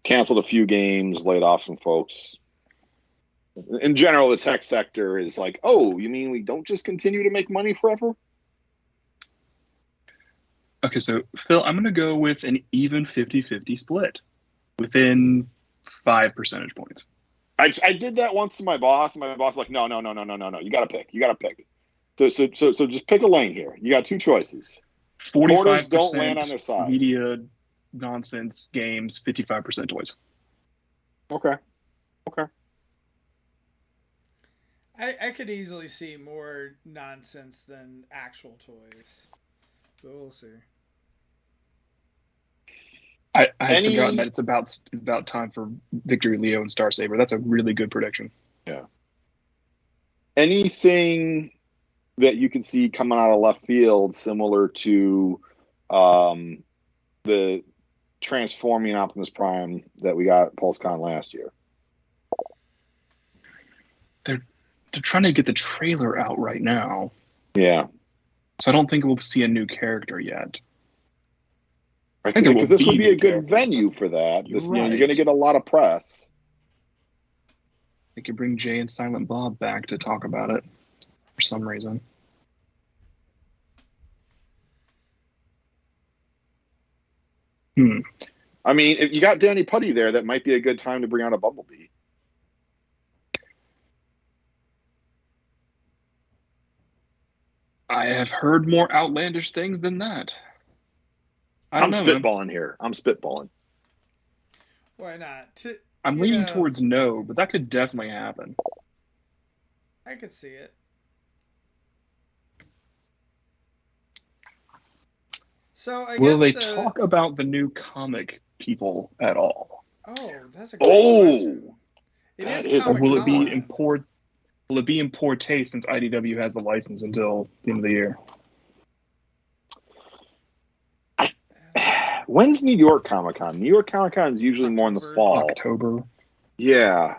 canceled a few games, laid off some folks. In general, the tech sector is like, oh, you mean we don't just continue to make money forever? Okay, so Phil, I'm going to go with an even 50-50 split within 5 percentage points. I did that once to my boss, and my boss was like, no. You got to pick. You got to pick. So just pick a lane here. You got two choices. 45% don't land on their side. Media nonsense games, 55% toys. Okay. I could easily see more nonsense than actual toys. But we'll see. I had forgotten that it's about time for Victory Leo and Star Saber. That's a really good prediction. Yeah. Anything that you can see coming out of left field similar to the transforming Optimus Prime that we got at PulseCon last year? They're trying to get the trailer out right now. Yeah. So I don't think we'll see a new character yet. I think because this would be a good venue for that. You're going to get a lot of press. They could bring Jay and Silent Bob back to talk about it for some reason. I mean, if you got Danny Putty there, that might be a good time to bring out a Bumblebee. I have heard more outlandish things than that. I'm spitballing here. I'm spitballing. Why not? I'm leaning towards no, but that could definitely happen. I could see it. So Will they talk about the new comic people at all? Oh, that's a great question. It is Or will it be in poor? Will it be in poor taste since IDW has the license until the end of the year? When's New York Comic Con? New York Comic Con is usually more in the fall. October. Yeah,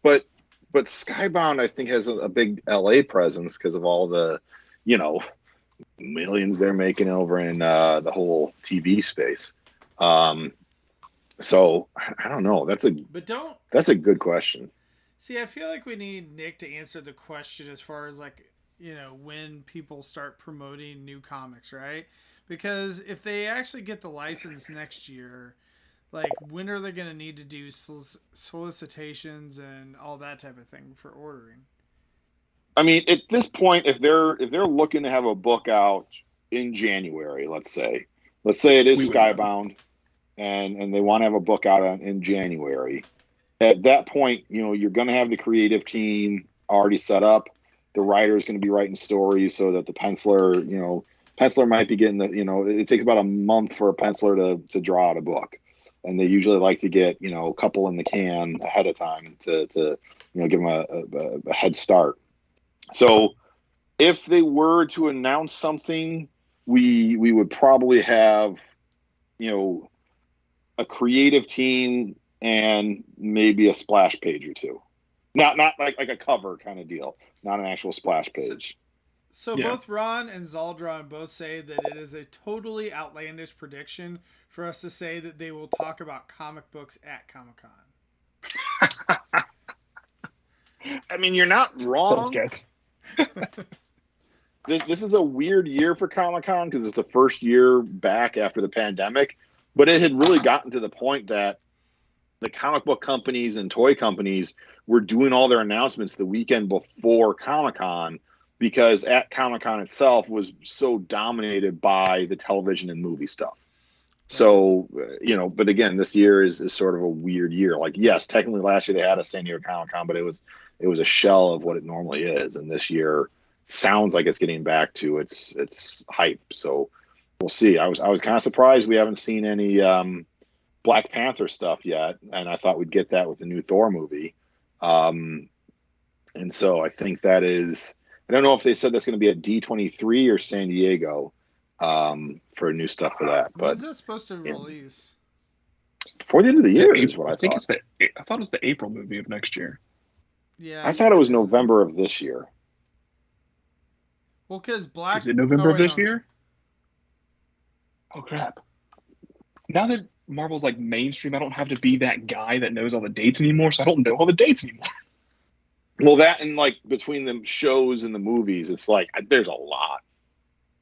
but Skybound I think has a big LA presence because of all the, millions they're making over in the whole TV space. So I don't know. That's a good question. See, I feel like we need Nick to answer the question as far as when people start promoting new comics, right? Because if they actually get the license next year, when are they going to need to do solicitations and all that type of thing for ordering? I mean, at this point, if they're looking to have a book out in January, let's say it is Skybound, and they want to have a book out in January. At that point, you're going to have the creative team already set up. The writer is going to be writing stories so that the penciler might be getting it takes about a month for a penciler to draw out a book. And they usually like to get, a couple in the can ahead of time to give them a head start. So if they were to announce something, we would probably have, a creative team and maybe a splash page or two. Not like a cover kind of deal, not an actual splash page. So both Ron and Zaldron both say that it is a totally outlandish prediction for us to say that they will talk about comic books at Comic-Con. I mean, you're not wrong. Guess. This is a weird year for Comic-Con because it's the first year back after the pandemic, but it had really gotten to the point that the comic book companies and toy companies were doing all their announcements the weekend before Comic-Con because at Comic-Con itself was so dominated by the television and movie stuff. So, but again, this year is sort of a weird year. Yes, technically last year they had a San Diego Comic-Con, but it was a shell of what it normally is. And this year sounds like it's getting back to its hype. So we'll see. I was kind of surprised we haven't seen any Black Panther stuff yet. And I thought we'd get that with the new Thor movie. And so I think that is I don't know if they said that's going to be at D23 or San Diego for new stuff for that. But when's that supposed to release? Before the end of the year is what I think thought. I thought it was the April movie of next year. Yeah, I thought it was November of this year. Well, because Black... Is it November of this year? Oh, crap. Now that Marvel's like mainstream, I don't have to be that guy that knows all the dates anymore, so I don't know all the dates anymore. Well, that and like between the shows and the movies, it's like there's a lot.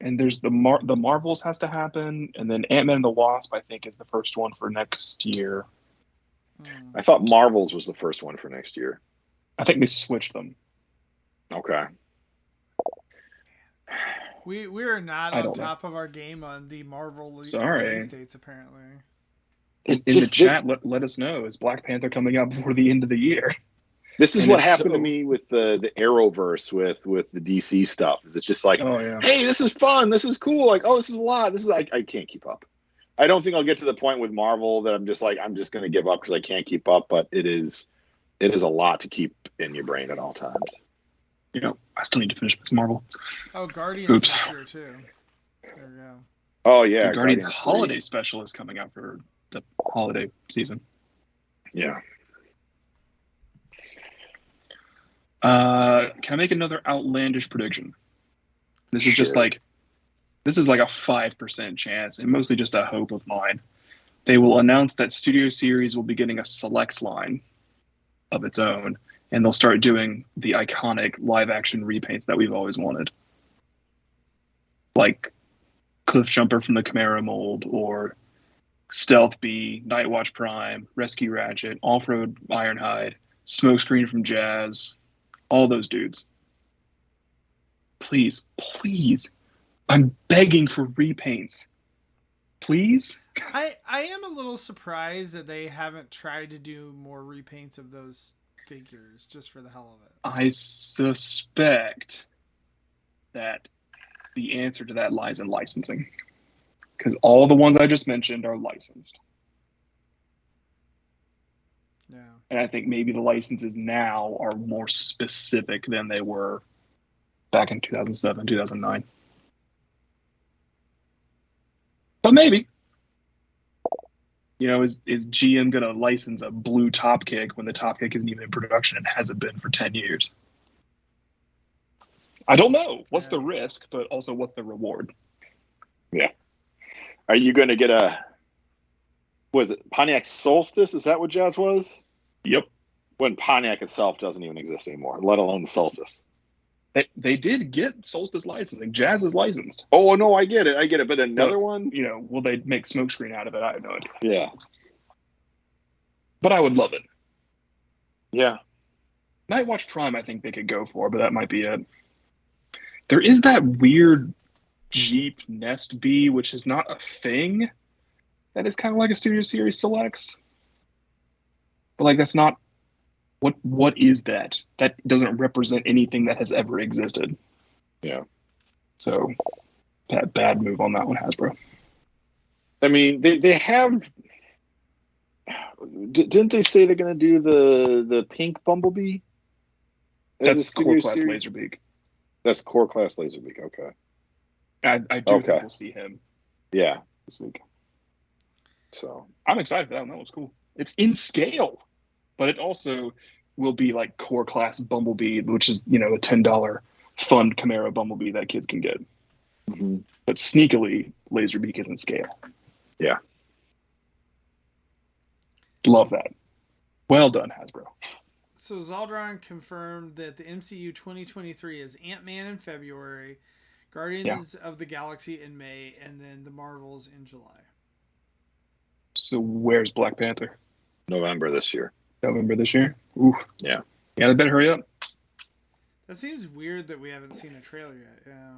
And there's the Marvels has to happen, and then Ant-Man and the Wasp, I think, is the first one for next year. I thought Marvels was the first one for next year. I think they switched them. Okay. We are not on top of our game on the Marvel release dates, apparently. In the chat, let us know. Is Black Panther coming out before the end of the year? This is what happened to me with the Arrowverse with the DC stuff. Is it's just like, hey, this is fun. This is cool. Like, oh, this is a lot. This is I can't keep up. I don't think I'll get to the point with Marvel that I'm just going to give up because I can't keep up. But it is a lot to keep in your brain at all times. You know, I still need to finish this Marvel. Oh, Guardians is here too. There we go. Oh yeah, the Guardians holiday special is coming out for the holiday season. Yeah. Can I make another outlandish prediction? This is just like a 5% chance, and mostly just a hope of mine. They will announce that Studio Series will be getting a Selects line of its own, and they'll start doing the iconic live-action repaints that we've always wanted. Like Cliff Jumper from the Chimera mold, or Stealth Bee, Nightwatch Prime, Rescue Ratchet, Off-Road Ironhide, Smokescreen from Jazz, all those dudes. Please, please. I'm begging for repaints. Please? I am a little surprised that they haven't tried to do more repaints of those figures just for the hell of it. I suspect that the answer to that lies in licensing. Because all the ones I just mentioned are licensed. Yeah. And I think maybe the licenses now are more specific than they were back in 2007, 2009. But maybe. You know, is GM going to license a blue Top Kick when the Top Kick isn't even in production and hasn't been for 10 years? I don't know. What's the risk, but also what's the reward? Yeah. Are you going to get was it Pontiac Solstice? Is that what Jazz was? Yep. When Pontiac itself doesn't even exist anymore, let alone Solstice. They did get Solstice licensing. Jazz is licensed. Oh, no, I get it. But another one? You know, will they make Smokescreen out of it? I have no idea. Yeah. But I would love it. Yeah. Nightwatch Prime, I think they could go for, but that might be it. There is that weird Jeep Nest Bee, which is not a thing. That is kind of like a Studio Series Selects. But, like, that's not... What is that? That doesn't represent anything that has ever existed. Yeah. So, bad move on that one, Hasbro. I mean, they have... Didn't they say they're going to do the pink Bumblebee? That's Core Class Laserbeak. That's Core Class Laserbeak, okay. I do think we'll see him. Yeah. This week. So I'm excited for that one. That was cool. It's in scale, but it also will be like Core Class Bumblebee, which is, you know, a $10 fun Chimera Bumblebee that kids can get. Mm-hmm. But sneakily, Laserbeak is in scale. Yeah. Love that. Well done, Hasbro. So Zaldron confirmed that the MCU 2023 is Ant-Man in February, Guardians of the Galaxy in May, and then the Marvels in July. So where's Black Panther? November this year. Ooh. Yeah. Yeah, they better hurry up. That seems weird that we haven't seen a trailer yet. Yeah.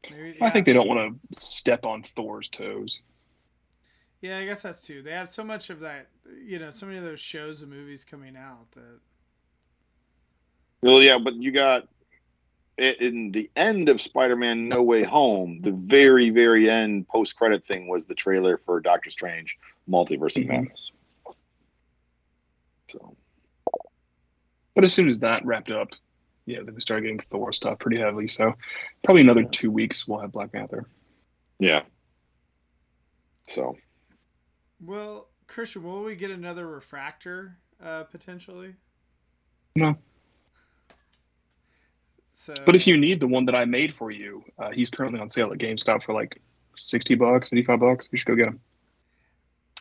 Maybe, I think they don't want to step on Thor's toes. Yeah, I guess that's too. They have so much of that, you know, so many of those shows and movies coming out that... Well, yeah, but you got in the end of Spider-Man No Way Home, the very, very end post-credit thing was the trailer for Doctor Strange Multiverse of Madness. So, but as soon as that wrapped up, Yeah, then we started getting Thor stuff pretty heavily. So probably another 2 weeks we'll have Black Panther. Yeah. So. Well, Christian, will we get another refractor potentially? No. So, but if you need the one that I made for you, he's currently on sale at GameStop for like $60, $55. You should go get him.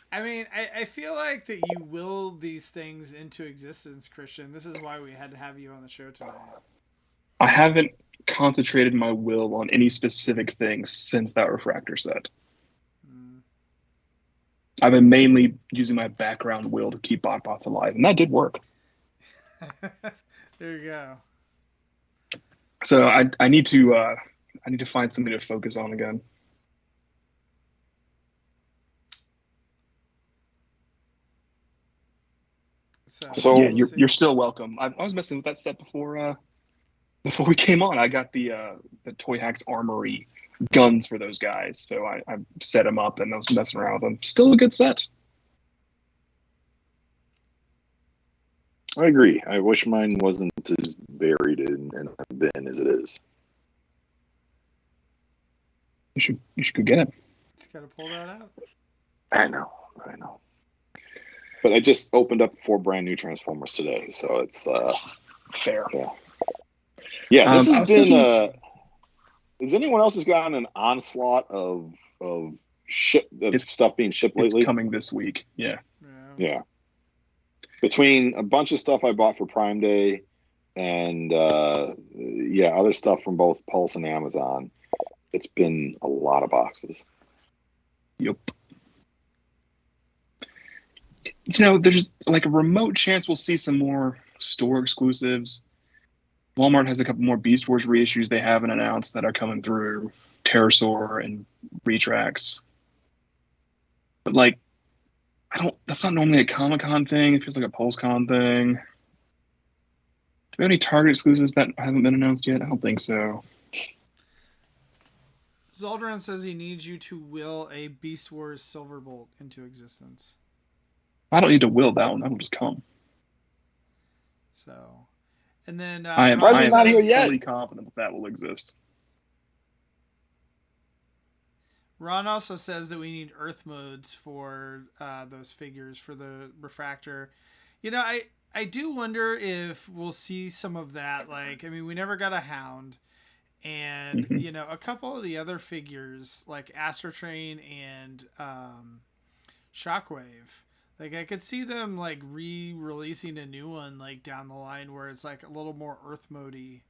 I mean, I feel like that you will these things into existence, Christian. This is why we had to have you on the show tonight. I haven't concentrated my will on any specific things since that refractor set. I've been mainly using my background will to keep BotBots alive, and that did work. There you go. So I need to find something to focus on again. So yeah, you're still welcome. I was messing with that set before we came on. I got the Toy Hacks Armory guns for those guys, so I set them up and I was messing around with them. Still a good set. I agree. I wish mine wasn't as buried in a bin as it is. You should go get it. Just gotta pull that out. I know. But I just opened up 4 brand new Transformers today, so it's fair. Yeah, this has been. Has anyone else has gotten an onslaught of stuff being shipped lately? It's coming this week. Yeah. Between a bunch of stuff I bought for Prime Day and other stuff from both Pulse and Amazon, it's been a lot of boxes. Yep. There's like a remote chance we'll see some more store exclusives. Walmart has a couple more Beast Wars reissues they haven't announced that are coming through. Pterosaur and Retrax. But like, that's not normally a Comic-Con thing. It feels like a PulseCon thing. Do we have any Target exclusives that haven't been announced yet? I don't think so. Zoldran says he needs you to will a Beast Wars Silverbolt into existence. I don't need to will that one. That'll just come. So, and then I am not here yet. fully confident that will exist. Ron also says that we need Earth modes for those figures for the refractor. I do wonder if we'll see some of that. Like, I mean, we never got a Hound, and a couple of the other figures like Astrotrain and Shockwave. Like, I could see them like re-releasing a new one like down the line where it's like a little more Earth mode-y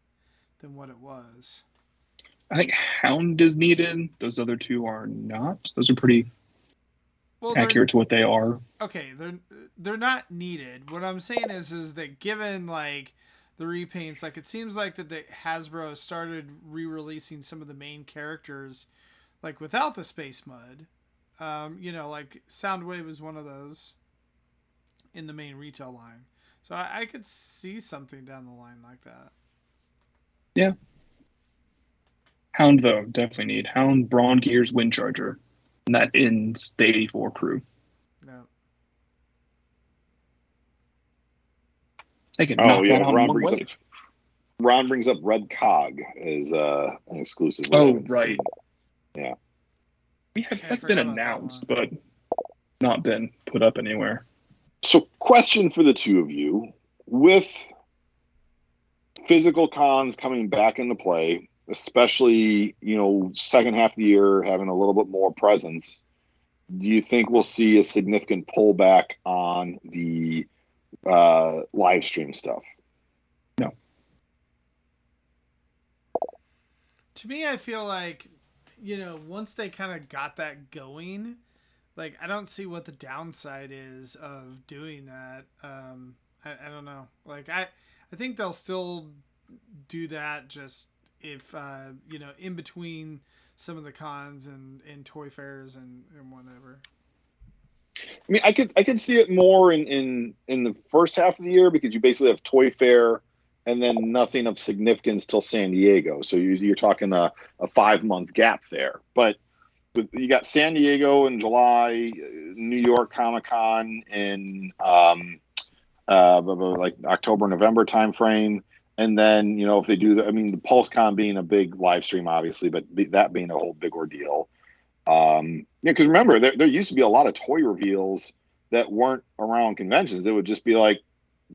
than what it was. I think Hound is needed. Those other two are not. Those are pretty accurate to what they are. Okay, they're not needed. What I'm saying is that given like the repaints, like it seems like that the Hasbro started re-releasing some of the main characters like without the space mud. Like Soundwave is one of those in the main retail line. So I could see something down the line like that. Yeah. Hound, though, definitely need. Hound, Brawn, Gears, Windcharger. And that ends the 84 crew. No. They can knock that on Ron one wave. Ron brings up Red Cog as an exclusive. Oh, right. Yeah. That's been announced, but not been put up anywhere. So, question for the two of you. With physical cons coming back into play, especially, second half of the year having a little bit more presence, do you think we'll see a significant pullback on the live stream stuff? No. To me, I feel like, once they kind of got that going, like, I don't see what the downside is of doing that. I don't know. Like, I think they'll still do that just if, in between some of the cons and toy fairs and whatever. I mean, I could see it more in the first half of the year because you basically have Toy Fair and then nothing of significance till San Diego. So you're talking a 5-month gap there. But you got San Diego in July, New York Comic-Con in like October, November timeframe. And then, if they do the PulseCon being a big live stream, obviously, but that being a whole big ordeal. Because remember, there used to be a lot of toy reveals that weren't around conventions. It would just be like,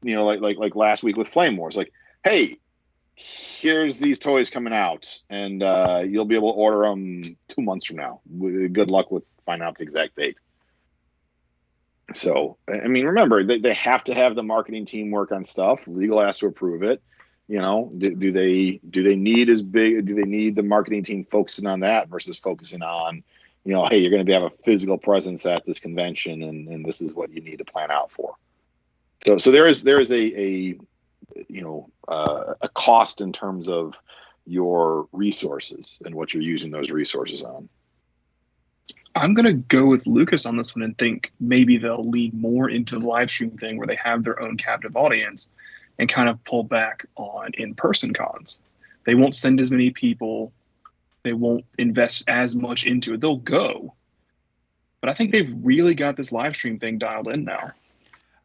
like last week with Flame Wars. Like, hey, here's these toys coming out, and you'll be able to order them 2 months from now. Good luck with finding out the exact date. So, remember, they have to have the marketing team work on stuff. Legal has to approve it. Do they need the marketing team focusing on that versus focusing on, hey, you're going to have a physical presence at this convention, and this is what you need to plan out for. So there is a cost in terms of your resources and what you're using those resources on. I'm going to go with Lucas on this one and think maybe they'll lean more into the live stream thing where they have their own captive audience and kind of pull back on in-person cons. They won't send as many people. They won't invest as much into it. They'll go. But I think they've really got this live stream thing dialed in now.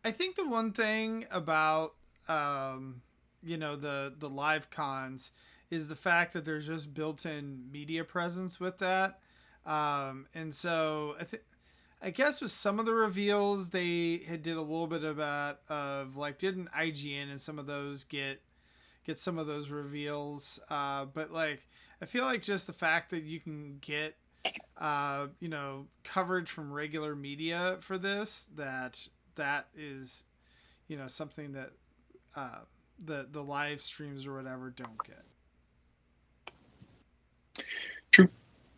I think the one thing about, the live cons is the fact that there's just built-in media presence with that. And so I guess with some of the reveals, they had did a little bit didn't IGN and some of those get some of those reveals. But I feel like just the fact that you can get, coverage from regular media for this, that is, something that, the live streams or whatever don't get. True.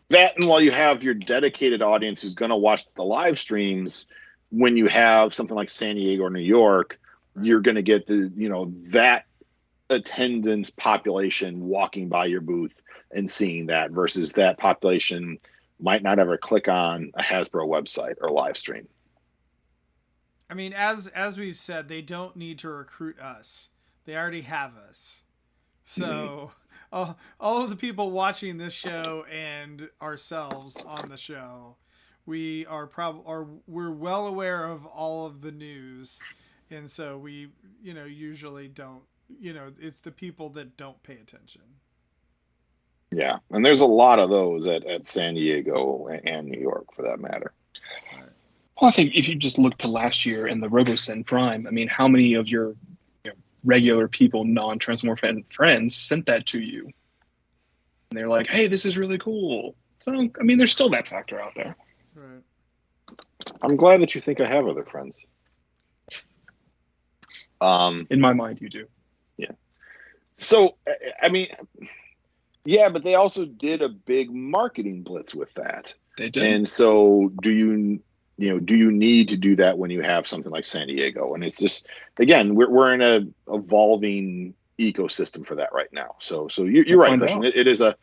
That, and while you have your dedicated audience who's going to watch the live streams, when you have something like San Diego or New York, you're going to get that attendance population walking by your booth and seeing that, versus that population might not ever click on a Hasbro website or live stream. As we've said, they don't need to recruit us. They already have us. So all of the people watching this show and ourselves on the show, we are we're well aware of all of the news, and so we usually don't. It's the people that don't pay attention. Yeah, and there's a lot of those at San Diego and New York, for that matter. Right. Well, I think if you just look to last year in the RoboSend Prime, how many of your regular people, non-Transformer friends, sent that to you? And they're like, hey, this is really cool. So, there's still that factor out there. Right. I'm glad that you think I have other friends. In my mind, you do. Yeah. So, yeah, but they also did a big marketing blitz with that. They did. And so do you need to do that when you have something like San Diego? And it's just, again, we're in a evolving ecosystem for that right now. So you're right, Christian. It is a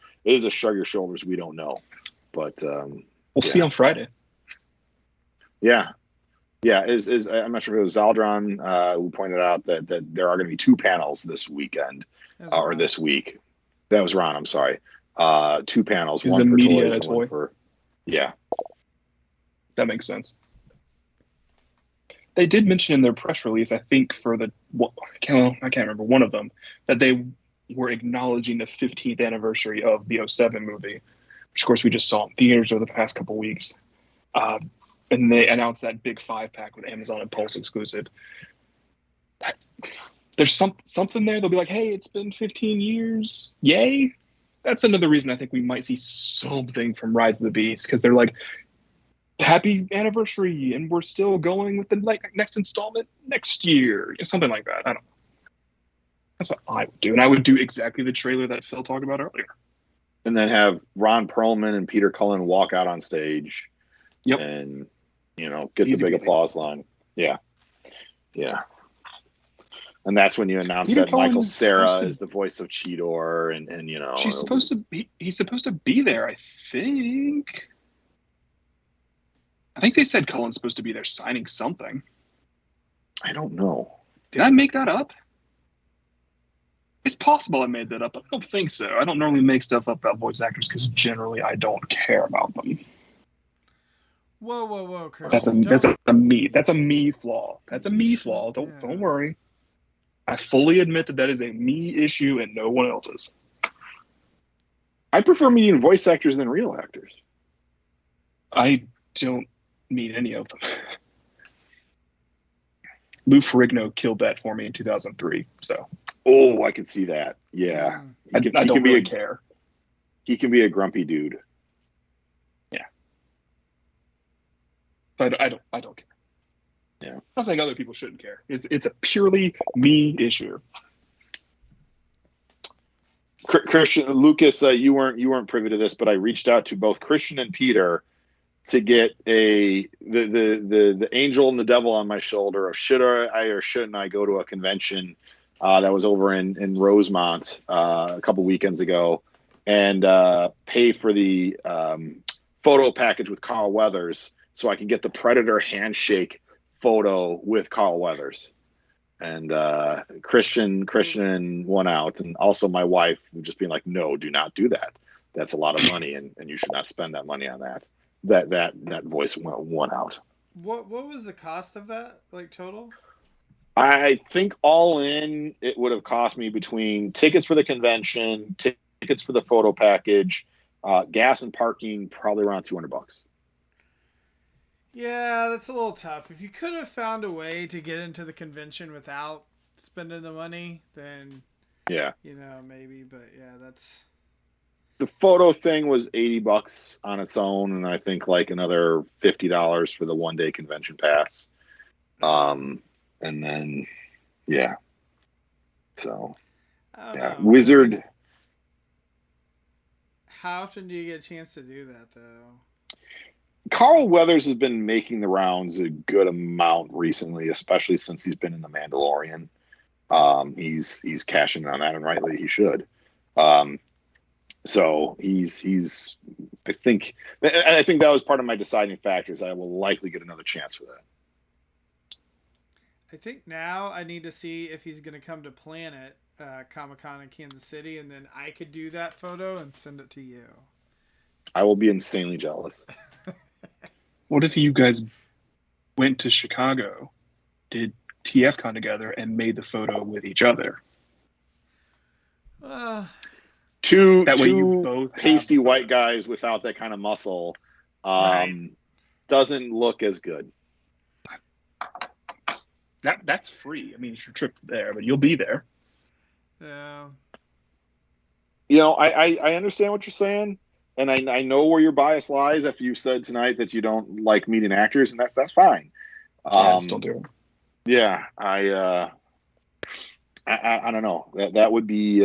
shrug your shoulders. We don't know, but we'll see on Friday. Yeah. Is I'm not sure if it was Zaldron who pointed out that there are going to be 2 panels this weekend or this week. That was Ron. I'm sorry. 2 panels. Is one the for media toys, a toy? one for That makes sense. They did mention in their press release, I think for I can't remember, one of them, that they were acknowledging the 15th anniversary of the 07 movie, which of course we just saw in theaters over the past couple of weeks. And they announced that big 5-pack with Amazon and Pulse exclusive. There's something there. They'll be like, hey, it's been 15 years. Yay. That's another reason I think we might see something from Rise of the Beast, because they're like, happy anniversary, and we're still going with the next installment next year. Something like that. I don't know. That's what I would do. And I would do exactly the trailer that Phil talked about earlier. And then have Ron Perlman and Peter Cullen walk out on stage. Yep. And, get the big applause line. Yeah. And that's when you announce Peter that Michael Cullen's Cera is the voice of Cheetor, and he's supposed to be there, I think. I think they said Cullen's supposed to be there signing something. I don't know. Did I make that up? It's possible I made that up, but I don't think so. I don't normally make stuff up about voice actors because generally I don't care about them. Whoa, Chris. That's a me flaw. That's a me flaw. Don't worry. I fully admit that is a me issue and no one else's. I prefer meeting voice actors than real actors. I don't meet any of them. Lou Ferrigno killed that for me in 2003. So. Oh, I can see that. Yeah. I don't really care. He can be a grumpy dude. Yeah. So I don't care. Yeah. I'm not saying other people shouldn't care. It's a purely me issue. Christian, Lucas, you weren't privy to this, but I reached out to both Christian and Peter to get the angel and the devil on my shoulder of should I or shouldn't I go to a convention that was over in Rosemont a couple weekends ago and pay for the photo package with Carl Weathers so I can get the Predator handshake photo with Carl Weathers. And Christian won out, and also my wife just being like, no, do not do that. That's a lot of money, and you should not spend that money on that. That voice won out. What was the cost of that, like, total? I think all in it would have cost me between tickets for the convention, tickets for the photo package, gas and parking, probably around $200. Yeah, that's a little tough. If you could have found a way to get into the convention without spending the money, then yeah, maybe. But yeah, that's the photo thing was $80 on its own, and I think like another $50 for the 1-day convention pass. And then yeah, so yeah, Wizard. How often do you get a chance to do that though? Carl Weathers has been making the rounds a good amount recently, especially since he's been in The Mandalorian. He's cashing on that, and rightly he should. So he's. I think that was part of my deciding factors. I will likely get another chance for that. I think now I need to see if he's going to come to Planet Comic-Con in Kansas City, and then I could do that photo and send it to you. I will be insanely jealous. What if you guys went to Chicago, did TFCon together, and made the photo with each other? Two you both pasty white guys without that kind of muscle doesn't look as good. That's free. I mean, it's your trip there, but you'll be there. Yeah. I understand what you're saying. And I know where your bias lies after you said tonight that you don't like meeting actors, and that's fine. I still do. Yeah, I don't know. That would be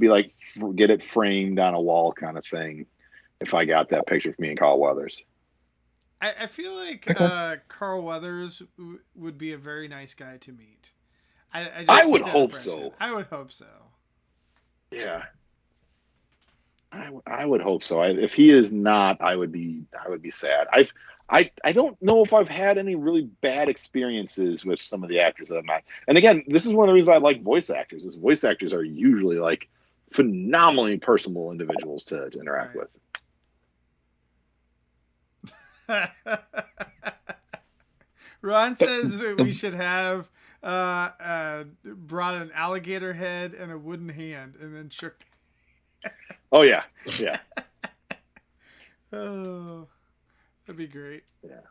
like get it framed on a wall kind of thing. If I got that picture of me and Carl Weathers, I feel like Carl Weathers would be a very nice guy to meet. I would hope so. I would hope so. Yeah. I would hope so. If he is not, I would be sad. I don't know if I've had any really bad experiences with some of the actors that I've met. And again, this is one of the reasons I like voice actors. Is voice actors are usually like phenomenally personable individuals to interact with. Ron says that we should have brought an alligator head and a wooden hand and then shook. Oh yeah. Oh, that'd be great. Yeah,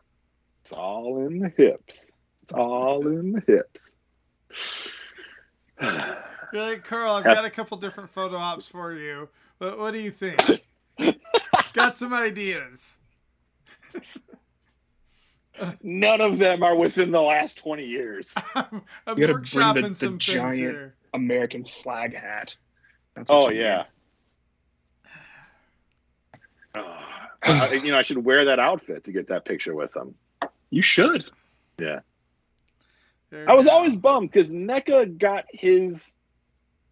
it's all in the hips. You're like, Carl, I've got a couple different photo ops for you, but what do you think? Got some ideas. None of them are within the last 20 years. I'm workshopping some things giant here. American flag hat. Yeah. I should wear that outfit to get that picture with them. You should. Yeah. I was always bummed because NECA got his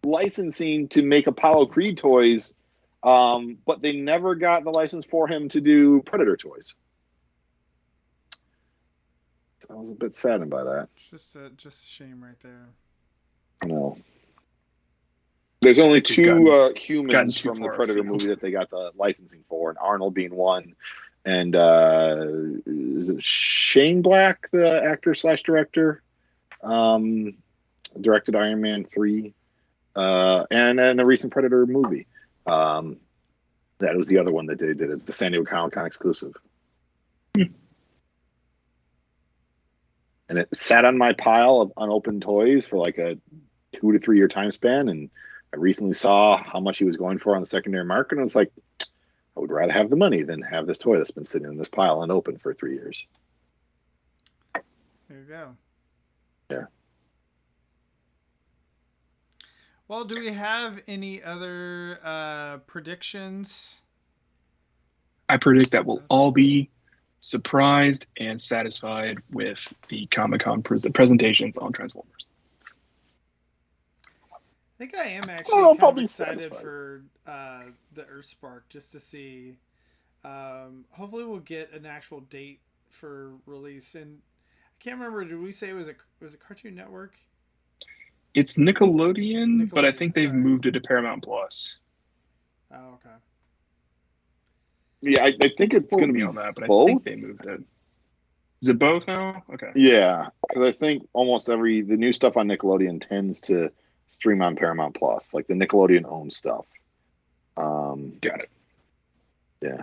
licensing to make Apollo Creed toys, but they never got the license for him to do Predator toys. So I was a bit saddened by that. Just a shame right there. No. There's only two humans from the Predator movie that they got the licensing for, and Arnold being one. And is it Shane Black, the actor / director? directed Iron Man 3, and the recent Predator movie. That was the other one that they did. It's the San Diego Comic-Con exclusive. And it sat on my pile of unopened toys for like a 2 to 3 year time span. And I recently saw how much he was going for on the secondary market. And I was like, I would rather have the money than have this toy that's been sitting in this pile unopened for 3 years. There you go. Yeah. Well, do we have any other predictions? I predict that we'll all be surprised and satisfied with the Comic-Con presentations on Transformers. I think I am actually kind of excited for the Earthspark just to see. Hopefully, we'll get an actual date for release. And I can't remember. Did we say it was a Cartoon Network? It's Nickelodeon, but I think they've moved it to Paramount Plus. Oh, okay. Yeah, I think it's going to be on that, but both. I think they moved it. Is it both now? Okay. Yeah, because I think almost the new stuff on Nickelodeon tends to stream on Paramount Plus, like the Nickelodeon owned stuff. Got it. Yeah.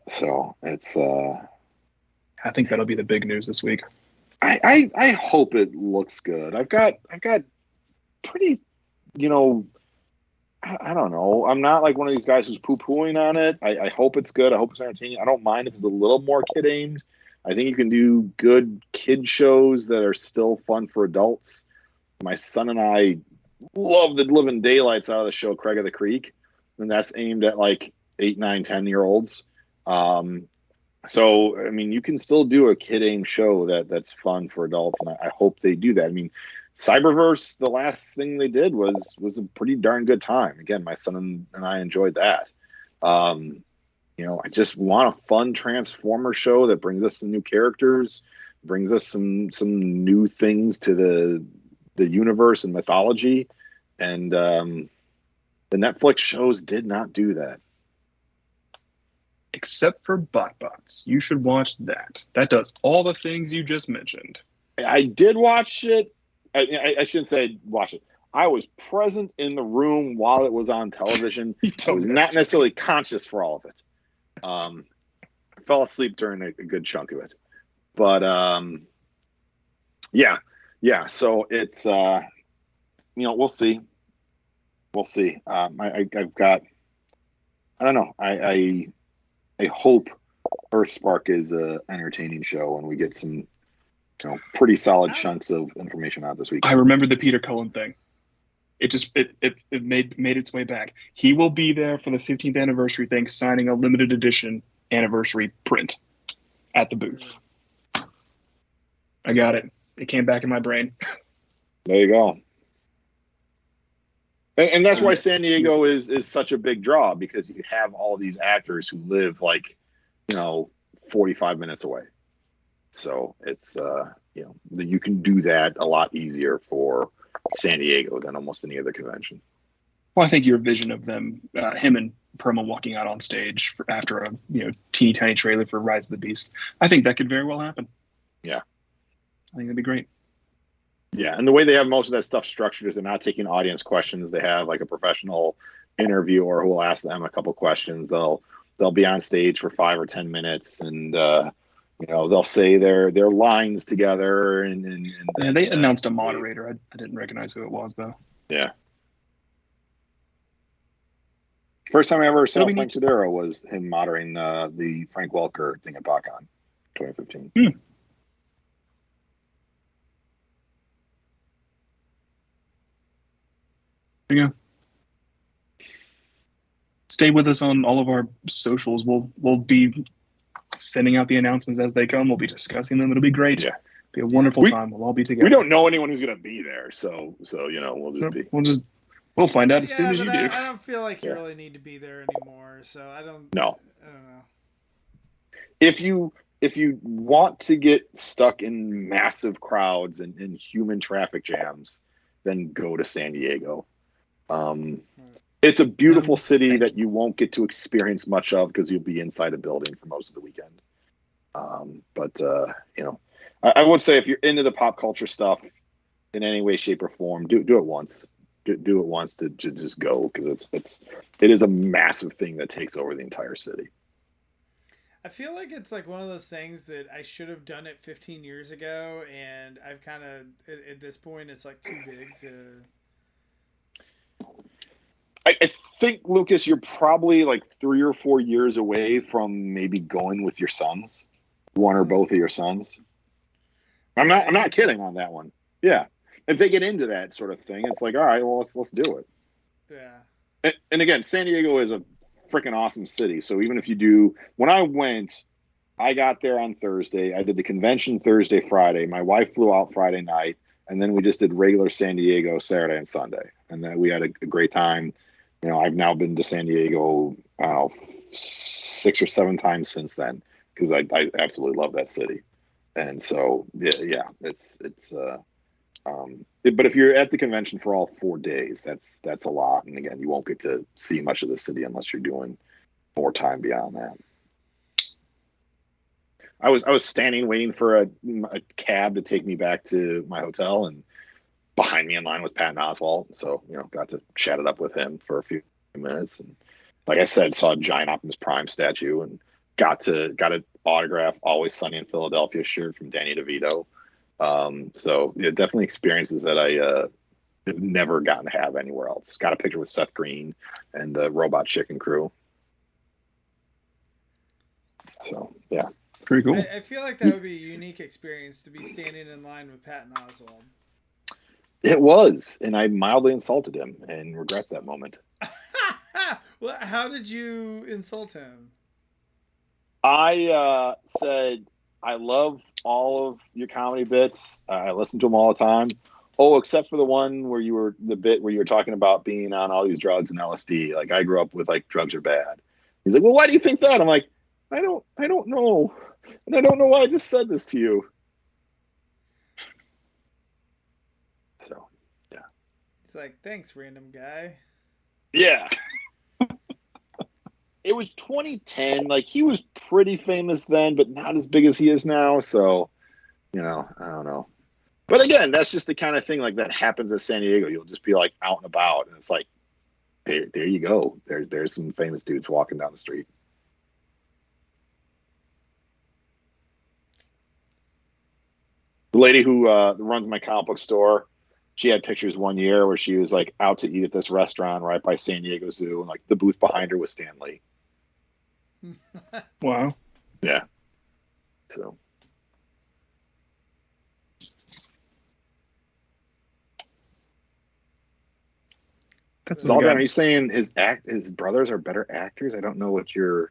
So it's. I think that'll be the big news this week. I hope it looks good. I've got pretty, I don't know. I'm not like one of these guys who's poo-pooing on it. I hope it's good. I hope it's entertaining. I don't mind if it's a little more kid-aimed. I think you can do good kid shows that are still fun for adults. My son and I love the living daylights out of the show Craig of the Creek, and that's aimed at like 8, 9, 10-year-olds. So, I mean, you can still do a kid-aimed show that's fun for adults, and I hope they do that. I mean, Cyberverse, the last thing they did was a pretty darn good time. Again, my son and I enjoyed that. I just want a fun Transformer show that brings us some new characters, brings us some new things to the universe and mythology. And the Netflix shows did not do that. Except for BotBots. You should watch that. That does all the things you just mentioned. I did watch it. I shouldn't say watch it. I was present in the room while it was on television. I was not necessarily conscious for all of it. I fell asleep during a good chunk of it. But yeah. So it's we'll see. I've got. I don't know. I hope Earthspark is an entertaining show and we get some pretty solid chunks of information out this week. I remember the Peter Cullen thing. It made its way back. He will be there for the 15th anniversary thing, signing a limited edition anniversary print at the booth. I got it. It came back in my brain. There you go. And that's why San Diego is such a big draw, because you have all these actors who live 45 minutes away. So it's you can do that a lot easier for San Diego than almost any other convention. Well, I think your vision of them, him and Perma walking out on stage after a teeny tiny trailer for Rise of the Beast, I think that could very well happen. Yeah, I think that'd be great. Yeah, and the way they have most of that stuff structured is they're not taking audience questions. They have like a professional interviewer who will ask them a couple questions. They'll be on stage for 5 or 10 minutes, and they'll say their lines together. And they announced a moderator. I didn't recognize who it was though. Yeah. First time I ever saw Frank Tadero was him moderating the Frank Welker thing at BotCon 2015. There you go. Stay with us on all of our socials. We'll be sending out the announcements as they come. We'll be discussing them. It'll be great. Yeah. Be a wonderful time. We'll all be together. We don't know anyone who's going to be there, so we'll find out as soon as you do. I don't feel like you really need to be there anymore, so I don't know. If you want to get stuck in massive crowds and in human traffic jams, then go to San Diego. It's a beautiful city that you won't get to experience much of because you'll be inside a building for most of the weekend. I would say if you're into the pop culture stuff, in any way, shape, or form, do it once. Do it once to just go, because it is a massive thing that takes over the entire city. I feel like it's like one of those things that I should have done it 15 years ago, and I've kind of at this point it's like too big to. I think, Lucas, you're probably like 3 or 4 years away from maybe going with your sons, one or both of your sons. I'm not kidding on that one. Yeah, if they get into that sort of thing, it's like, all right, well, let's do it. Yeah. And again, San Diego is a freaking awesome city. So even if you do, when I went, I got there on Thursday. I did the convention Thursday, Friday. My wife flew out Friday night, and then we just did regular San Diego Saturday and Sunday, and then we had a great time. You know, I've now been to San Diego, I don't know, 6 or 7 times since then, because I absolutely love that city. And so, yeah, it's but if you're at the convention for all 4 days, that's a lot. And again, you won't get to see much of the city unless you're doing more time beyond that. I was standing waiting for a cab to take me back to my hotel, and behind me in line was Patton Oswalt. So, you know, got to chat it up with him for a few minutes. And like I said, saw a giant Optimus Prime statue, and got an autograph Always Sunny in Philadelphia shirt from Danny DeVito. So yeah, definitely experiences that I have never gotten to have anywhere else. Got a picture with Seth Green and the Robot Chicken crew. So yeah, pretty cool. I feel like that would be a unique experience to be standing in line with Patton Oswalt. It was, and I mildly insulted him and regret that moment. Well, how did you insult him? I said, I love all of your comedy bits. I listen to them all the time. Oh, except for the one where you were talking about being on all these drugs and LSD. Like, I grew up with like drugs are bad. He's like, well, why do you think that? I'm like, I don't know. And I don't know why I just said this to you. So, yeah. It's like, thanks, random guy. Yeah. It was 2010. Like, he was pretty famous then, but not as big as he is now. So, you know, I don't know. But again, that's just the kind of thing like that happens at San Diego. You'll just be like out and about, and it's like, there you go. There's some famous dudes walking down the street. The lady who runs my comic book store, she had pictures one year where she was like out to eat at this restaurant right by San Diego Zoo, and like the booth behind her was Stan Lee. Wow. Yeah. So. That's Zoltan, are you saying his brothers are better actors? I don't know what you're.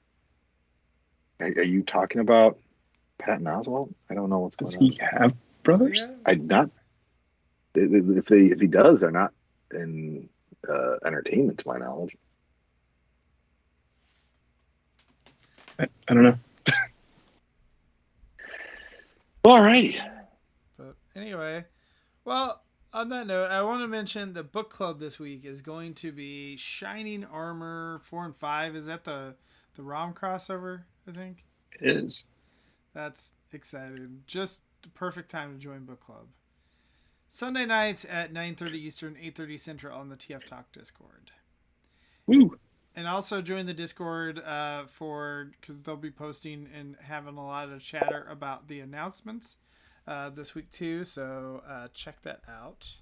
Are you talking about Patton Oswalt? I don't know what's going on. Does he have brothers? Yeah. I'm not. If he does, they're not in entertainment, to my knowledge. I don't know. Alrighty. But anyway, well, on that note, I want to mention the book club this week is going to be Shining Armor 4 and 5. Is that the ROM crossover, I think? It is. That's exciting. Just the perfect time to join book club. Sunday nights at 9:30 Eastern, 8:30 Central on the TF Talk Discord. Woo! And also join the Discord because they'll be posting and having a lot of chatter about the announcements this week too. So check that out.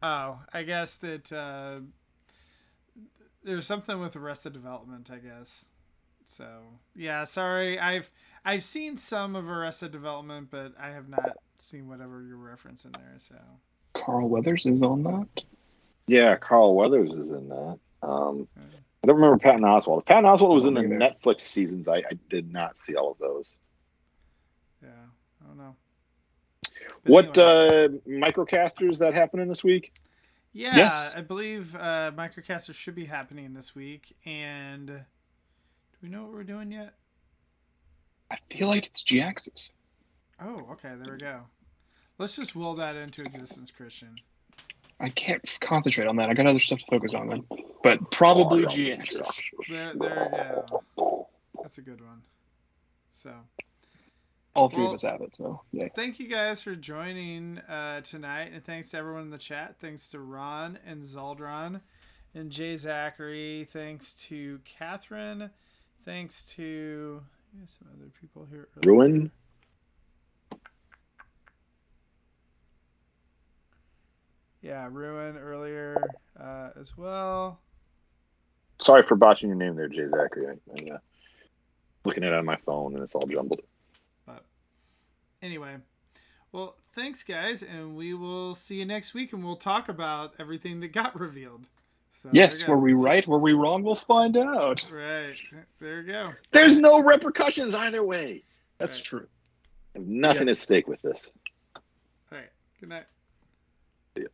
Oh, I guess that there's something with Arrested Development, I guess. So yeah, sorry. I've seen some of Arrested Development, but I have not seen whatever you're referencing there. So Carl Weathers is on that. Yeah, Carl Weathers is in that. I don't remember Patton Oswalt. If Patton Oswalt was in the Netflix seasons, I did not see all of those. Yeah, I don't know. But What anyway. microcasters that happening this week? Yeah, Yes. I believe microcasters should be happening this week. And do we know what we're doing yet? I feel like it's G-Axis. Oh, okay, there we go. Let's just will that into existence, Christian. I can't concentrate on that. I got other stuff to focus on then. But probably G-Axis. There you go. That's a good one. So, All three of us have it, so yeah. Thank you guys for joining tonight, and thanks to everyone in the chat. Thanks to Ron and Zaldron and Jay Zachary. Thanks to Catherine. Thanks to some other people here. Ruin. Yeah, Ruin earlier as well. Sorry for botching your name there, Jay Zachary. I'm looking at it on my phone and it's all jumbled. But anyway, well, thanks, guys, and we will see you next week, and we'll talk about everything that got revealed. So yes, were we right? Were we wrong? We'll find out. Right. There you go. There's no repercussions either way. That's true. I have nothing at stake with this. All right. Good night. See ya.